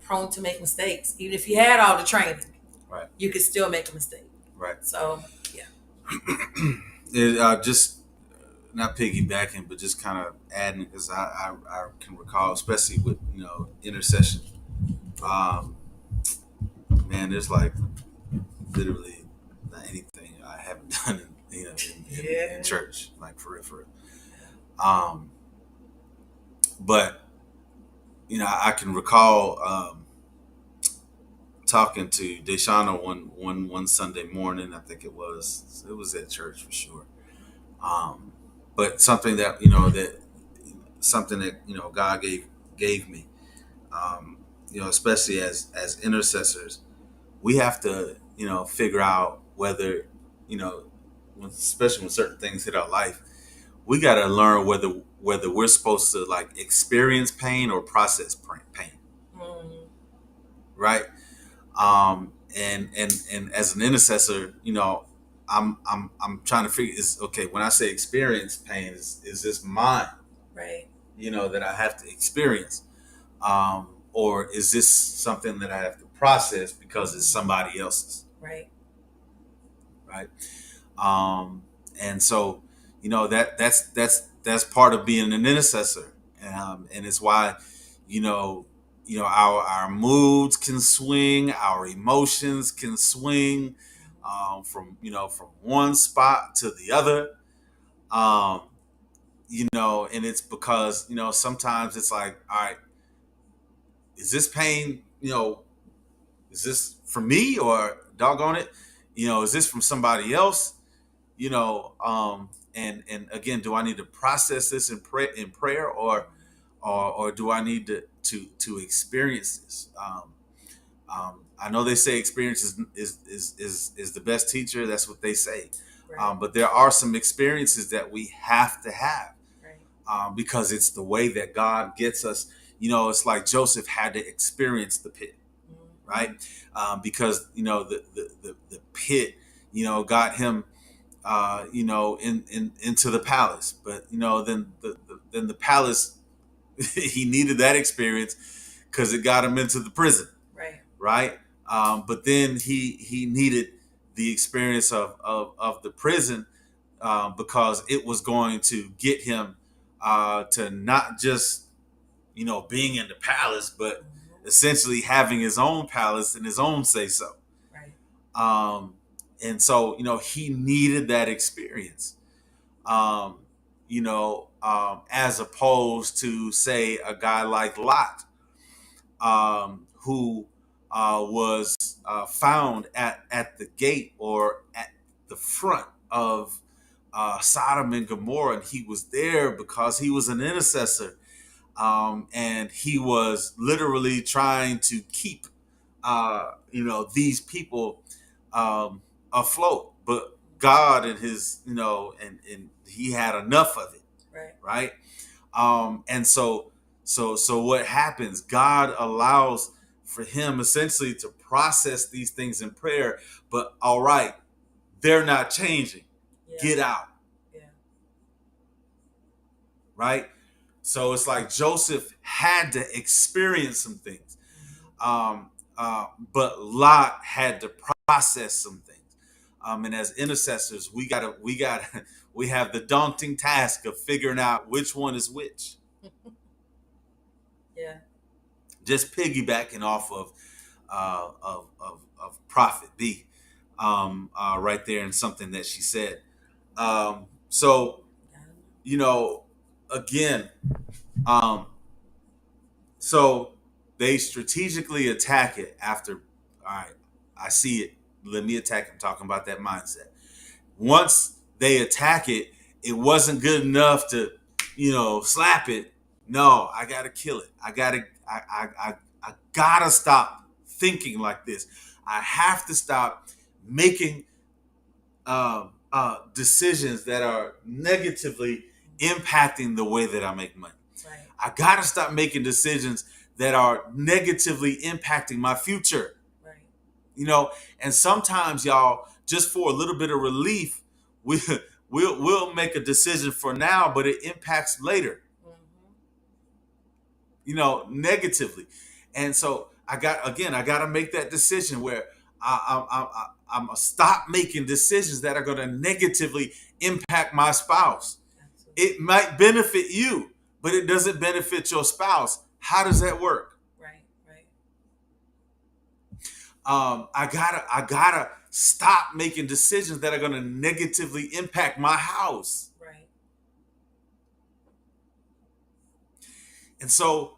prone to make mistakes. Even if you had all the training, Right. you could still make a mistake. Right. So yeah. Just not piggybacking, but just kind of adding, because I can recall, especially with intercession. Man, there's like literally not anything I haven't done in church, like for real, for real. But I can recall talking to Deshauna one Sunday morning. I think it was at church for sure. But something that God gave me, especially as intercessors, we have to figure out whether especially when certain things hit our life, we got to learn whether we're supposed to like experience pain or process pain, right? And as an intercessor, I'm trying to figure is okay when I say experience pain is this mine, Right. that I have to experience, or is this something that I have to process because it's somebody else's, Right. right? Um, and so that's part of being an intercessor, and it's why you know our moods can swing, our emotions can swing, from one spot to the other, um, and it's because sometimes it's like, all right, is this pain, is this for me, or doggone it, is this from somebody else? And again, do I need to process this in prayer, or do I need to experience this? I know they say experience is the best teacher. That's what they say. Right. But there are some experiences that we have to have, Right. because it's the way that God gets us. It's like Joseph had to experience the pit, right? Because the pit, got him, into the palace. But then the palace, he needed that experience because it got him into the prison, Right. right? But then he needed the experience of the prison, because it was going to get him, to not just being in the palace, but essentially having his own palace and his own say so. Right. And so he needed that experience, as opposed to, say, a guy like Lot, who was found at the gate, or at the front of Sodom and Gomorrah, and he was there because he was an intercessor, and he was literally trying to keep these people, afloat. But God and his, and he had enough of it, Right. right? And so what happens? God allows for him essentially to process these things in prayer. But all right, they're not changing. Yeah. Get out, Yeah. right? So it's like Joseph had to experience some things, um, but Lot had to process some things. And as intercessors, we have the daunting task of figuring out which one is which. Yeah. Just piggybacking off of Prophet B, right there, and something that she said. So again, um, so they strategically attack it after. All right, I see it. Let me attack. I'm talking about that mindset. Once they attack it, it wasn't good enough to, slap it. No, I gotta kill it. I gotta stop thinking like this. I have to stop making decisions that are negatively impacting the way that I make money. Right. I gotta stop making decisions that are negatively impacting my future. Right. And sometimes, y'all, just for a little bit of relief, we we'll make a decision for now, but it impacts later, negatively. And so I got to make that decision where I'm gonna stop making decisions that are going to negatively impact my spouse. Absolutely. It might benefit you, but it doesn't benefit your spouse. How does that work? Right. Right. I gotta stop making decisions that are going to negatively impact my house. Right. And so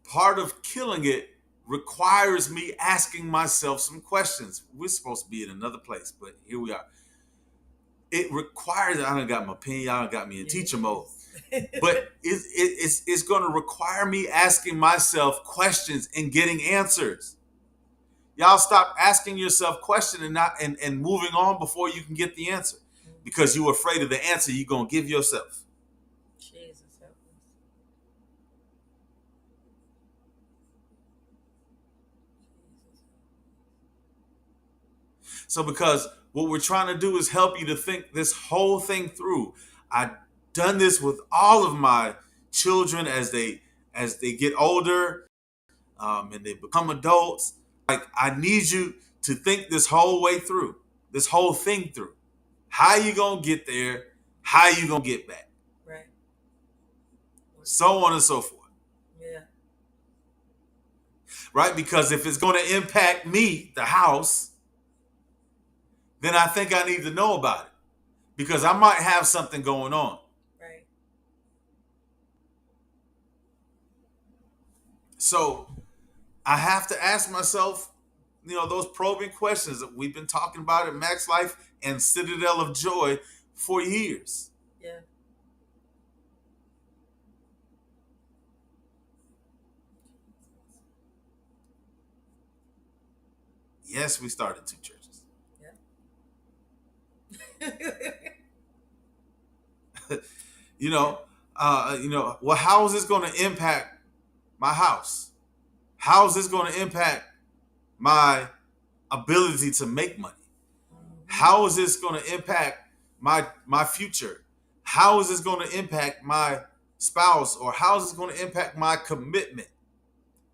part of killing it requires me asking myself some questions. We're supposed to be in another place, but here we are. It requires, I done got my pen, y'all done got me in teacher mode. But it's going to require me asking myself questions and getting answers. Y'all stop asking yourself questions and moving on before you can get the answer, because you're afraid of the answer you're going to give yourself. Jesus help us. So because what we're trying to do is help you to think this whole thing through. I've done this with all of my children as they get older, and they become adults. Like, I need you to think this whole way through, this whole thing through. How you gonna get there? How you gonna get back? Right. So on and so forth. Yeah. Right? Because if it's going to impact me, the house, then I think I need to know about it. Because I might have something going on. Right. So I have to ask myself, those probing questions that we've been talking about at MaxLife and Citadel of Joy for years. Yeah. Yes, we started 2 churches. Yeah. Well, how is this going to impact my house? How is this going to impact my ability to make money? How is this going to impact my future? How is this going to impact my spouse? Or how is this going to impact my commitment?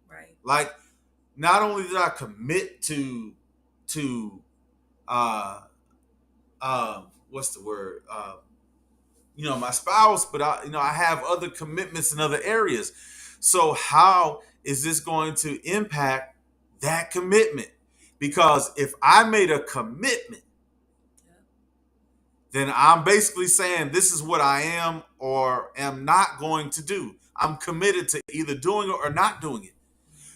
Right. Like, not only did I commit to what's the word? My spouse, but I have other commitments in other areas. So how is this going to impact that commitment? Because if I made a commitment, then I'm basically saying this is what I am or am not going to do. I'm committed to either doing it or not doing it.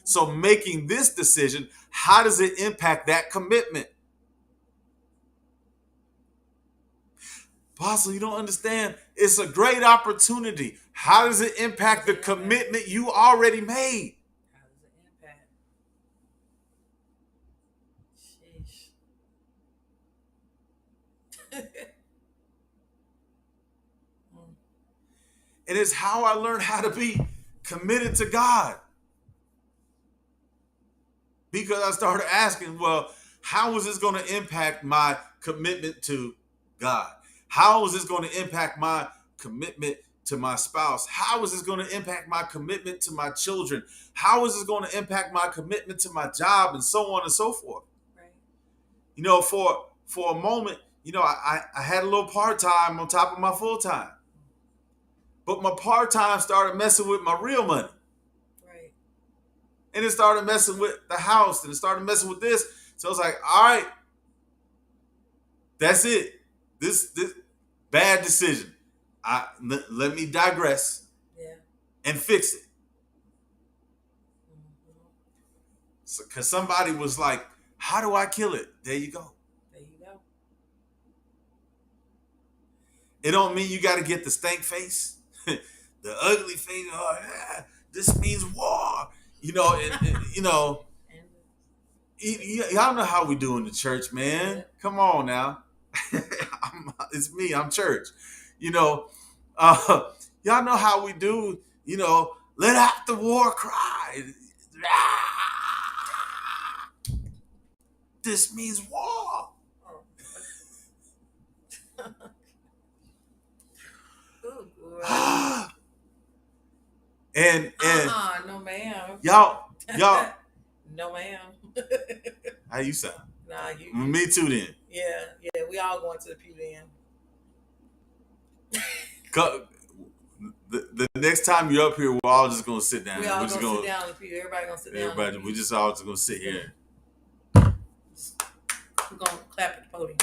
So making this decision, how does it impact that commitment? Apostle, you don't understand. It's a great opportunity. How does it impact the commitment you already made? How does it impact? Sheesh. And it's how I learned how to be committed to God. Because I started asking, well, how is this going to impact my commitment to God? How is this going to impact my commitment to my spouse? How is this going to impact my commitment to my children? How is this going to impact my commitment to my job, and so on and so forth? Right. For a moment, I had a little part-time on top of my full-time. But my part-time started messing with my real money. Right. And it started messing with the house, and it started messing with this. So I was like, all right, that's it. This bad decision. Let me digress. Yeah. And fix it. So, because somebody was like, how do I kill it? There you go. There you go. It don't mean you got to get the stank face, the ugly face. Oh, yeah, this means war. Y'all know how we do in the church, man. Yeah. Come on now. It's me. I'm church. Y'all know how we do. Let out the war cry. This means war. Ooh, and no ma'am. y'all No ma'am. how you sound? Nah, you. Me too then. Yeah. We all going to the pew then. The next time you're up here, we're all just gonna sit down. We all gonna sit down in the pew. Everybody gonna sit down. Everybody, we just all just gonna sit here. We're gonna clap at the podium.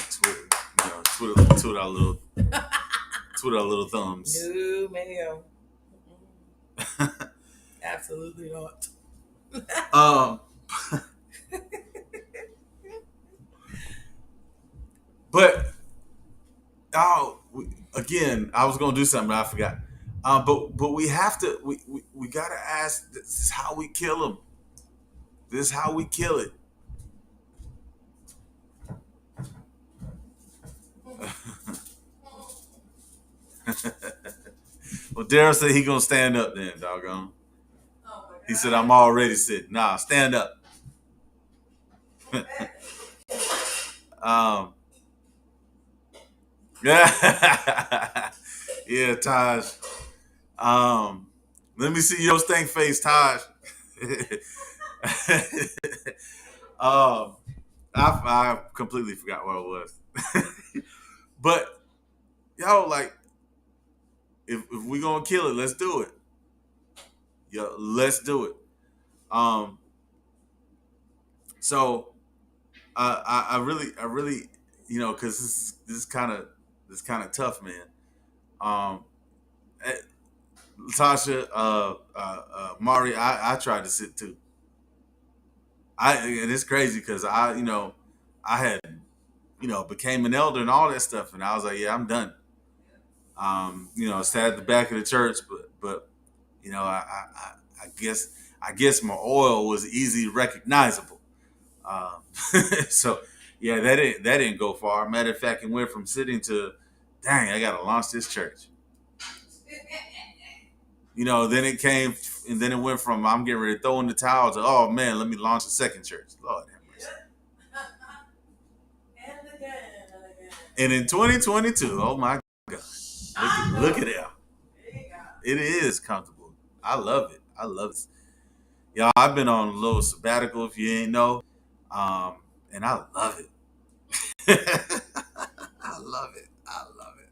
Twiddle our little little thumbs. No, ma'am. Absolutely not. But again, I was gonna do something, but I forgot. But we have to. We gotta ask. This is how we kill them. This is how we kill it. Well, Daryl said he gonna stand up then, doggone. He said, I'm already sitting. Nah, stand up. Yeah, yeah, Taj. Um, Let me see your stank face, Taj. um, I completely forgot what it was. But yo, like, if we gonna kill it, let's do it. Yo, let's do it. Um, so I really, because this kind of tough, man. Um, eh, Tasha, Mari, I tried to sit too. And it's crazy because I had, became an elder and all that stuff, and I was like, yeah, I'm done. Sat at the back of the church, but I guess my oil was easily recognizable. Um, so yeah, that didn't go far. Matter of fact, it went from sitting to, dang, I gotta launch this church. Then it came, and then it went from I'm getting ready to throw in the towel to, oh man, let me launch a second church. Lord have mercy. And again, and again. And in 2022, oh my God, look at it. It is comfortable. I love it. I love it. Y'all, I've been on a little sabbatical, if you ain't know, um, and I love it. I love it. I love it.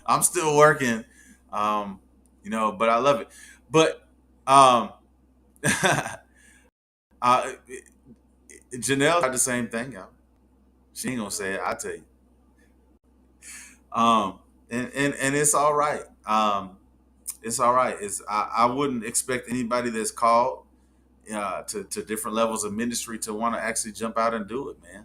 I'm still working, but I love it. But um, uh, Janelle had the same thing, y'all. She ain't gonna say it. I tell you. And it's all right. It's all right. I wouldn't expect anybody that's called to different levels of ministry to want to actually jump out and do it, man.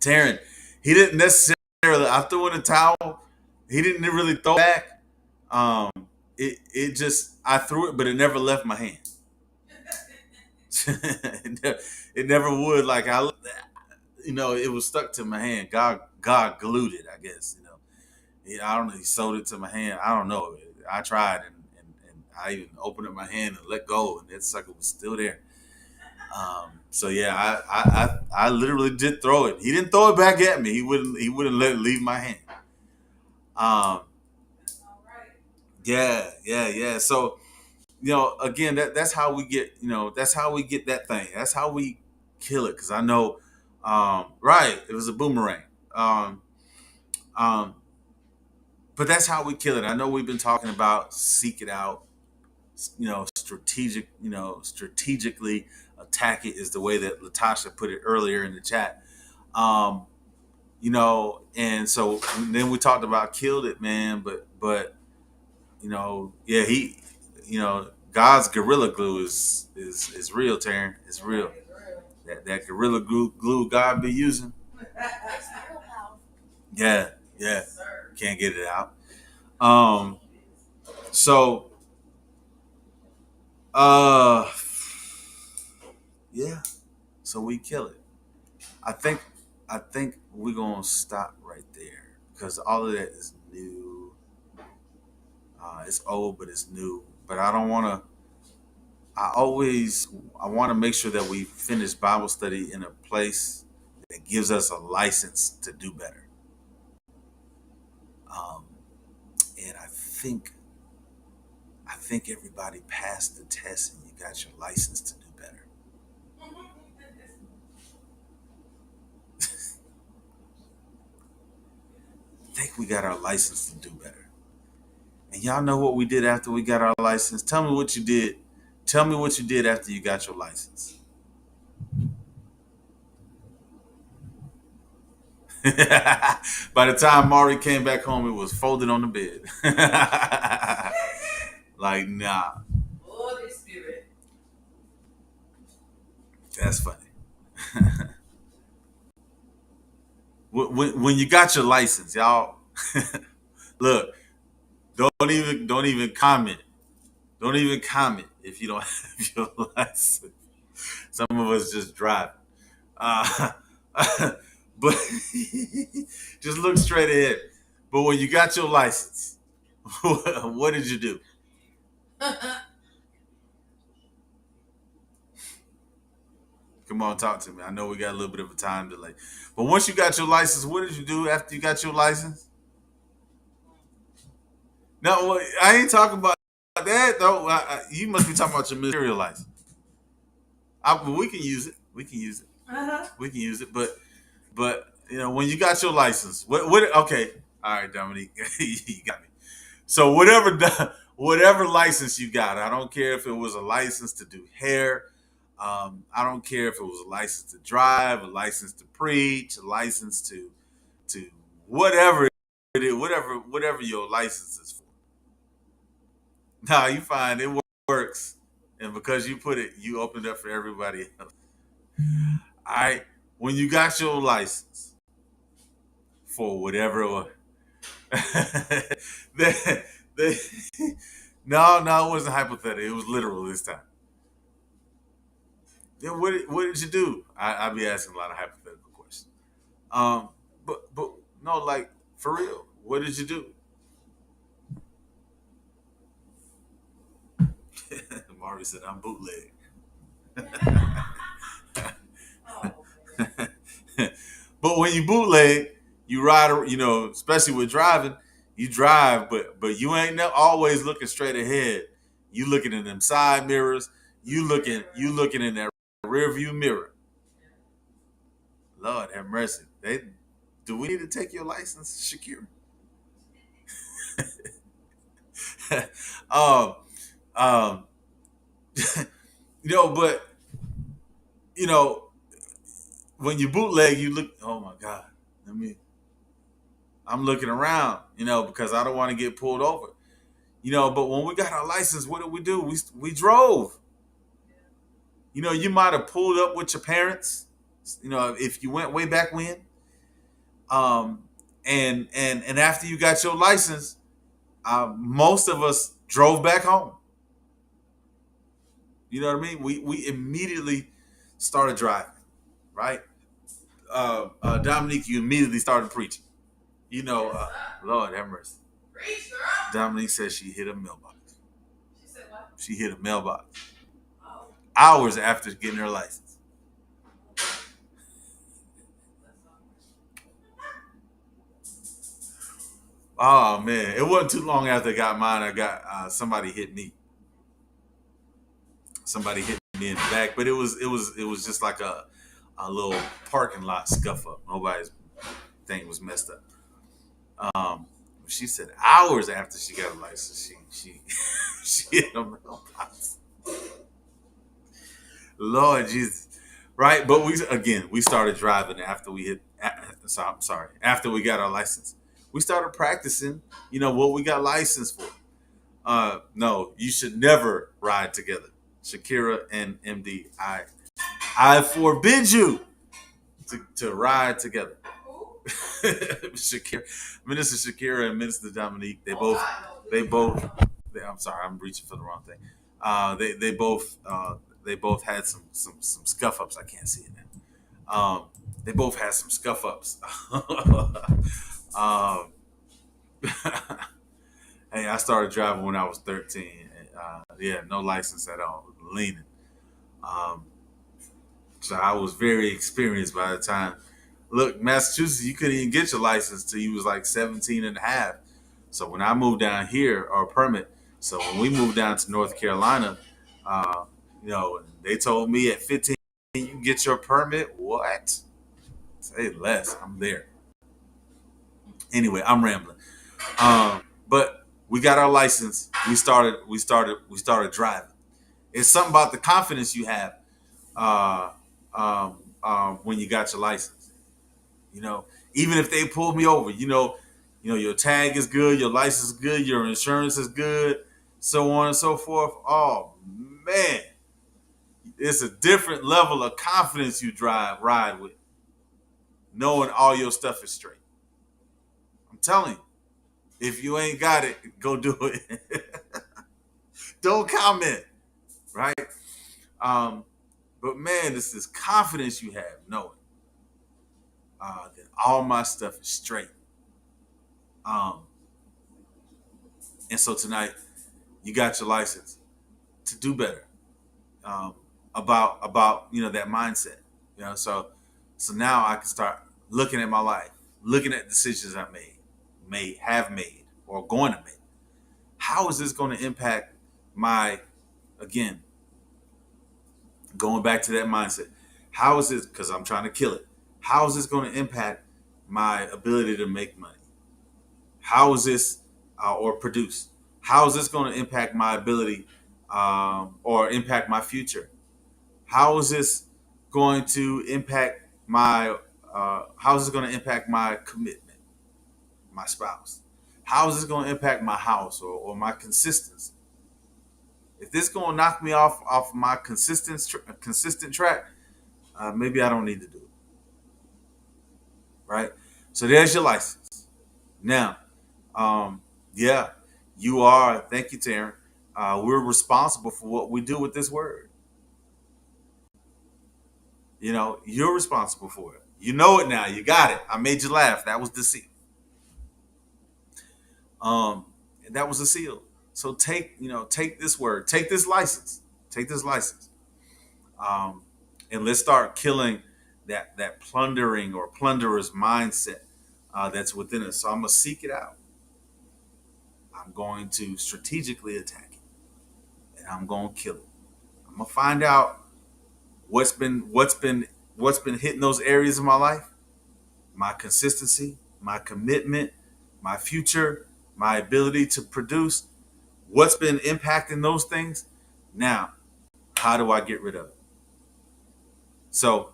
Taryn, he didn't necessarily. I threw in the towel. He didn't really throw back. Um, it just I threw it, but it never left my hand. It never would. Like it was stuck to my hand. God glued it, I guess. I don't know. He sewed it to my hand. I don't know. I tried, and I even opened up my hand and let go, and that sucker was still there. So yeah, I literally did throw it. He didn't throw it back at me. He wouldn't let it leave my hand. Um, yeah, yeah, yeah. So again, that's how we get. That's how we get that thing. That's how we kill it. Because I know, right? It was a boomerang. Um, um, but that's how we kill it. I know we've been talking about seek it out. Strategically attack it is the way that Latasha put it earlier in the chat. Um, and so then we talked about killed it, man. But yeah, God's gorilla glue is real, Taryn. It's real. That gorilla glue God be using. Yeah, yeah. Can't get it out. Um, so uh, yeah. So we kill it. I think I think we're gonna stop right there because all of that is new. It's old, but it's new. But I don't want to. I want to make sure that we finish Bible study in a place that gives us a license to do better. Um, and I think everybody passed the test and you got your license to do better. I think we got our license to do better. And y'all know what we did after we got our license? Tell me what you did. Tell me what you did after you got your license. By the time Mari came back home, it was folded on the bed. Like, nah. Holy Spirit. That's funny. when you got your license, y'all, look, don't even comment. Don't even comment if you don't have your license. Some of us just drive. Uh, but just look straight ahead. But when you got your license, what did you do? Come on, talk to me. I know we got a little bit of a time delay, but once you got your license, what did you do after you got your license? No, well, I ain't talking about that though. You must be talking about your ministerial license. We can use it. We can use it. We can use it. But when you got your license, what? Okay, all right, Dominique, you got me. So whatever license you got, I don't care if it was a license to do hair. I don't care if it was a license to drive, a license to preach, a license to whatever it is, whatever your license is for. Now you find it works, and because you put it, you opened up for everybody else. All right, when you got your license for whatever it was, the, no, it wasn't hypothetical. It was literal this time. Then what did you do? I be asking a lot of hypothetical questions. Um, but no, like for real, what did you do? Marty said, "I'm bootleg." But when you bootleg, you ride. Especially with driving, you drive, but you ain't always looking straight ahead. You looking in them side mirrors. You looking in that rear view mirror. Lord have mercy. Do we need to take your license, Shakira? um, um, but you know, when you bootleg, you look. Oh my God! I'm looking around, because I don't want to get pulled over. But when we got our license, what did we do? We drove. You might have pulled up with your parents. If you went way back when. Um, and after you got your license, most of us drove back home. You know what I mean? We immediately started driving, right? Dominique, you immediately started preaching. Lord have mercy. Dominique says she hit a mailbox. She said what? She hit a mailbox. Oh. Hours after getting her license. Oh man, it wasn't too long after I got mine. I got somebody hit me. Somebody hit me in the back, but it was just like a little parking lot scuff up. Nobody's thing was messed up. She said hours after she got a license, she she hit a mailbox. Lord Jesus, right? But we started driving after we hit. I'm sorry, after we got our license, we started practicing. What we got licensed for. No, you should never ride together, Shakira and MD. I forbid you to ride together. Shakira, Minister Shakira and Minister Dominique, I'm sorry, I'm reaching for the wrong thing. They both had some scuff ups. I can't see it now. They both had some scuff ups. um, hey, I started driving when I was 13. Yeah, no license at all, leaning. Um, so I was very experienced by the time. Look, Massachusetts, you couldn't even get your license till you was like 17 and a half. So when I moved down here, or a permit, so when we moved down to North Carolina, uh, they told me at 15, you can get your permit. What? Say less. I'm there. Anyway, I'm rambling. But we got our license. We started driving. It's something about the confidence you have uh, when you got your license. Even if they pulled me over, your tag is good, your license is good, your insurance is good, so on and so forth. Oh man, it's a different level of confidence you ride with, knowing all your stuff is straight. I'm telling you, if you ain't got it, go do it. Don't comment, right? Um, but man, it's this confidence you have knowing that all my stuff is straight. Um, and so tonight, you got your license to do better. Um, about that mindset. So now I can start looking at my life, looking at decisions I have made, or going to make. How is this going to impact my, again, going back to that mindset? How is this, because I'm trying to kill it? How is this going to impact my ability to make money? How is this, or produce? How is this going to impact my ability, or impact my future? How is this going to impact my, how is this going to impact my commitment, my spouse? How is this going to impact my house, or my consistency? If this going to knock me off my consistent track, maybe I don't need to do it. Right. So there's your license. Now, yeah, you are. Thank you, Taryn. We're responsible for what we do with this word. You're responsible for it. You know it now. You got it. I made you laugh. That was the seal. And that was the seal. So take this word, take this license, um, and let's start killing that plundering or plunderer's mindset that's within us. So I'm gonna seek it out. I'm going to strategically attack it, and I'm gonna kill it. I'm gonna find out what's been hitting those areas of my life, my consistency, my commitment, my future, my ability to produce. What's been impacting those things? Now, how do I get rid of it? So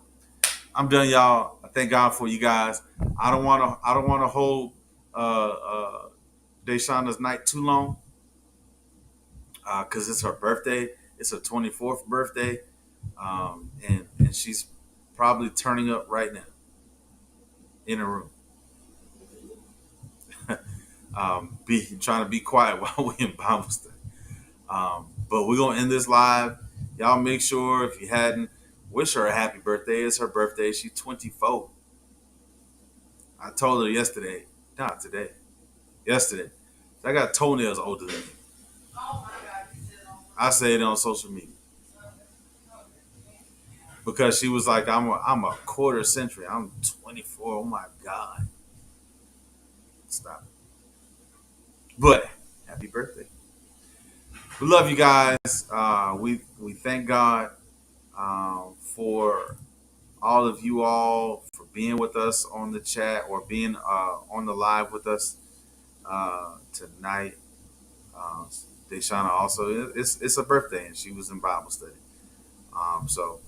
I'm done, y'all. I thank God for you guys. I don't want to hold Deshonda's night too long, because it's her birthday. It's her 24th birthday, and she's probably turning up right now in a room. Be trying to be quiet while we in Bible study. But we're gonna end this live. Y'all make sure, if you hadn't, wish her a happy birthday. It's her birthday. She's 24. I told her yesterday, not today, yesterday. I got toenails older than me. Oh my God, you said I say it on social media because she was like, I'm a quarter century. I'm 24. Oh my God. Stop. But happy birthday. We love you guys. We thank God for all of you all for being with us on the chat, or being on the live with us tonight. Uh, Deshauna also, it's a birthday, and she was in Bible study. So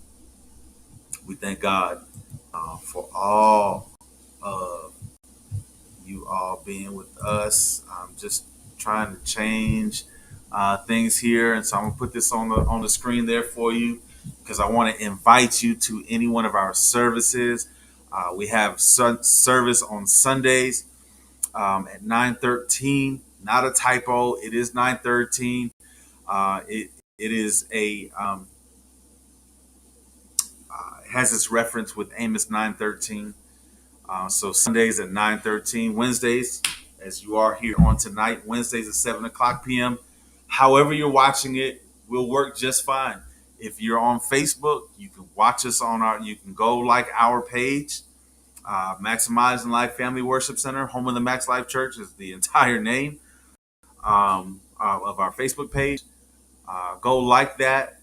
we thank God for all of you all being with us. I'm just trying to change things here, and so I'm gonna put this on the screen there for you, because I want to invite you to any one of our services. We have service on Sundays at 9:13. Not a typo. It is 9:13. It is it has its reference with Amos 9:13. So Sundays at 9:13. Wednesdays, as you are here on tonight, Wednesdays at 7 o'clock p.m. However you're watching it, will work just fine. If you're on Facebook, you can watch us you can go like our page, Maximizing Life Family Worship Center, home of the Max Life Church is the entire name of our Facebook page. Go like that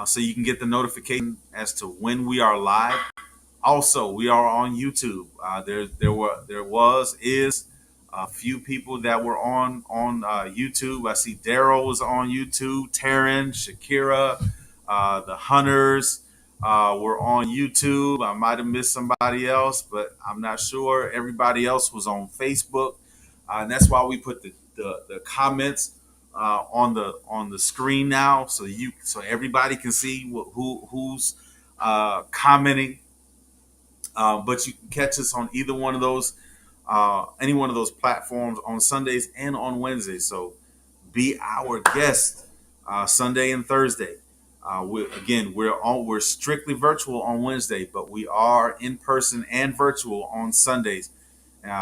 so you can get the notification as to when we are live. Also, we are on YouTube. There is a few people that were on YouTube. I see Daryl was on YouTube. Taryn, Shakira, the Hunters were on YouTube. I might have missed somebody else, but I'm not sure. Everybody else was on Facebook, and that's why we put the comments on the screen now, so everybody can see who's commenting. But you can catch us on either one of those, any one of those platforms on Sundays and on Wednesdays. So be our guest Sunday and Thursday. We're strictly virtual on Wednesday, but we are in person and virtual on Sundays.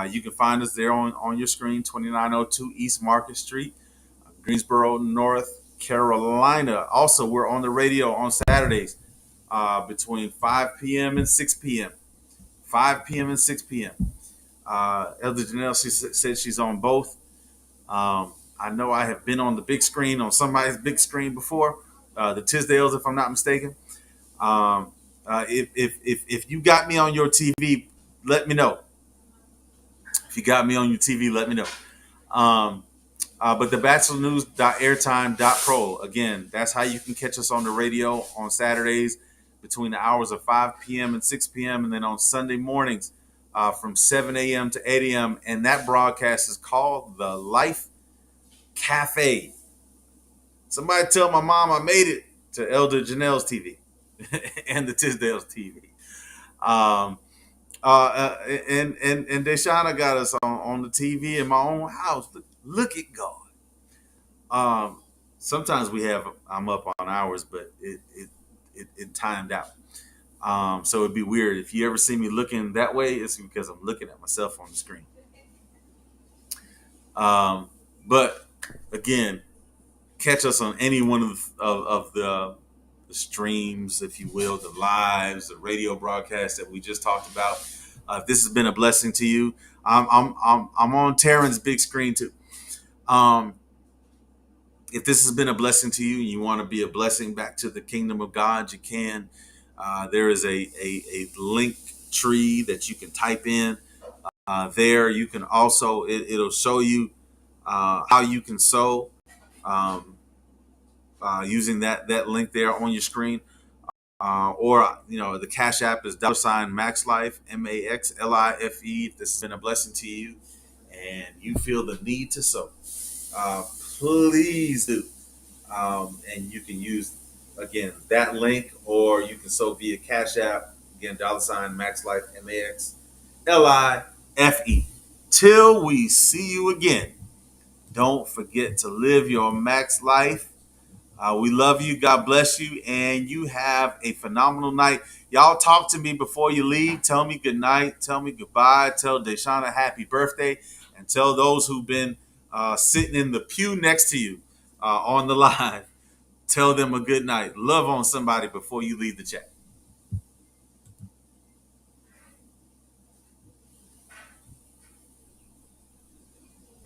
You can find us there on your screen, 2902 East Market Street, Greensboro, North Carolina. Also, we're on the radio on Saturdays, between 5 p.m. and 6 p.m. 5 p.m. and 6 p.m. Elder Janelle, she said she's on both. I know I have been on the big screen, on somebody's big screen before, the Tisdales, if I'm not mistaken. If you got me on your TV, let me know. If you got me on your TV, let me know. Um, but the bachelornews.airtime.pro, again, that's how you can catch us on the radio on Saturdays between the hours of 5 p.m. and 6 p.m. And then on Sunday mornings from 7 a.m. to 8 a.m. And that broadcast is called The Life Cafe. Somebody tell my mom I made it to Elder Janelle's TV and the Tisdale's TV. Um, and Deshauna got us on the TV in my own house. Look at God. Sometimes I'm up on hours, but it timed out. So it'd be weird if you ever see me looking that way. It's because I'm looking at myself on the screen. But again, catch us on any one of the streams, if you will, the lives, the radio broadcasts that we just talked about. If this has been a blessing to you, I'm on Taryn's big screen too. If this has been a blessing to you and you want to be a blessing back to the kingdom of God, you can. There is a link tree that you can type in. There you can also, it'll show you how you can sow um, using that link there on your screen. Or the Cash App is $MaxLife, MaxLife. If this has been a blessing to you and you feel the need to sow, please do. And you can use, again, that link, or you can sow via Cash App, again, $MaxLife, MaxLife. Till we see you again, don't forget to live your max life. We love you. God bless you. And you have a phenomenal night. Y'all talk to me before you leave. Tell me good night. Tell me goodbye. Tell Deshauna happy birthday. And tell those who've been sitting in the pew next to you on the live, tell them a good night. Love on somebody before you leave the chat.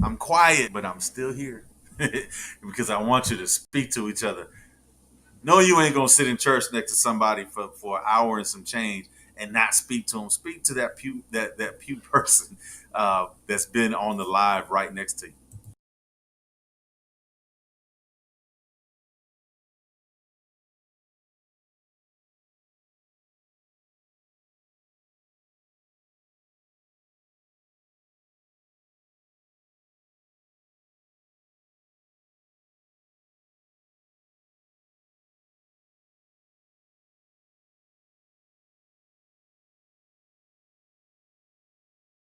I'm quiet, but I'm still here because I want you to speak to each other. No, you ain't gonna sit in church next to somebody for an hour and some change and not speak to them. Speak to that pew person that's been on the live right next to you.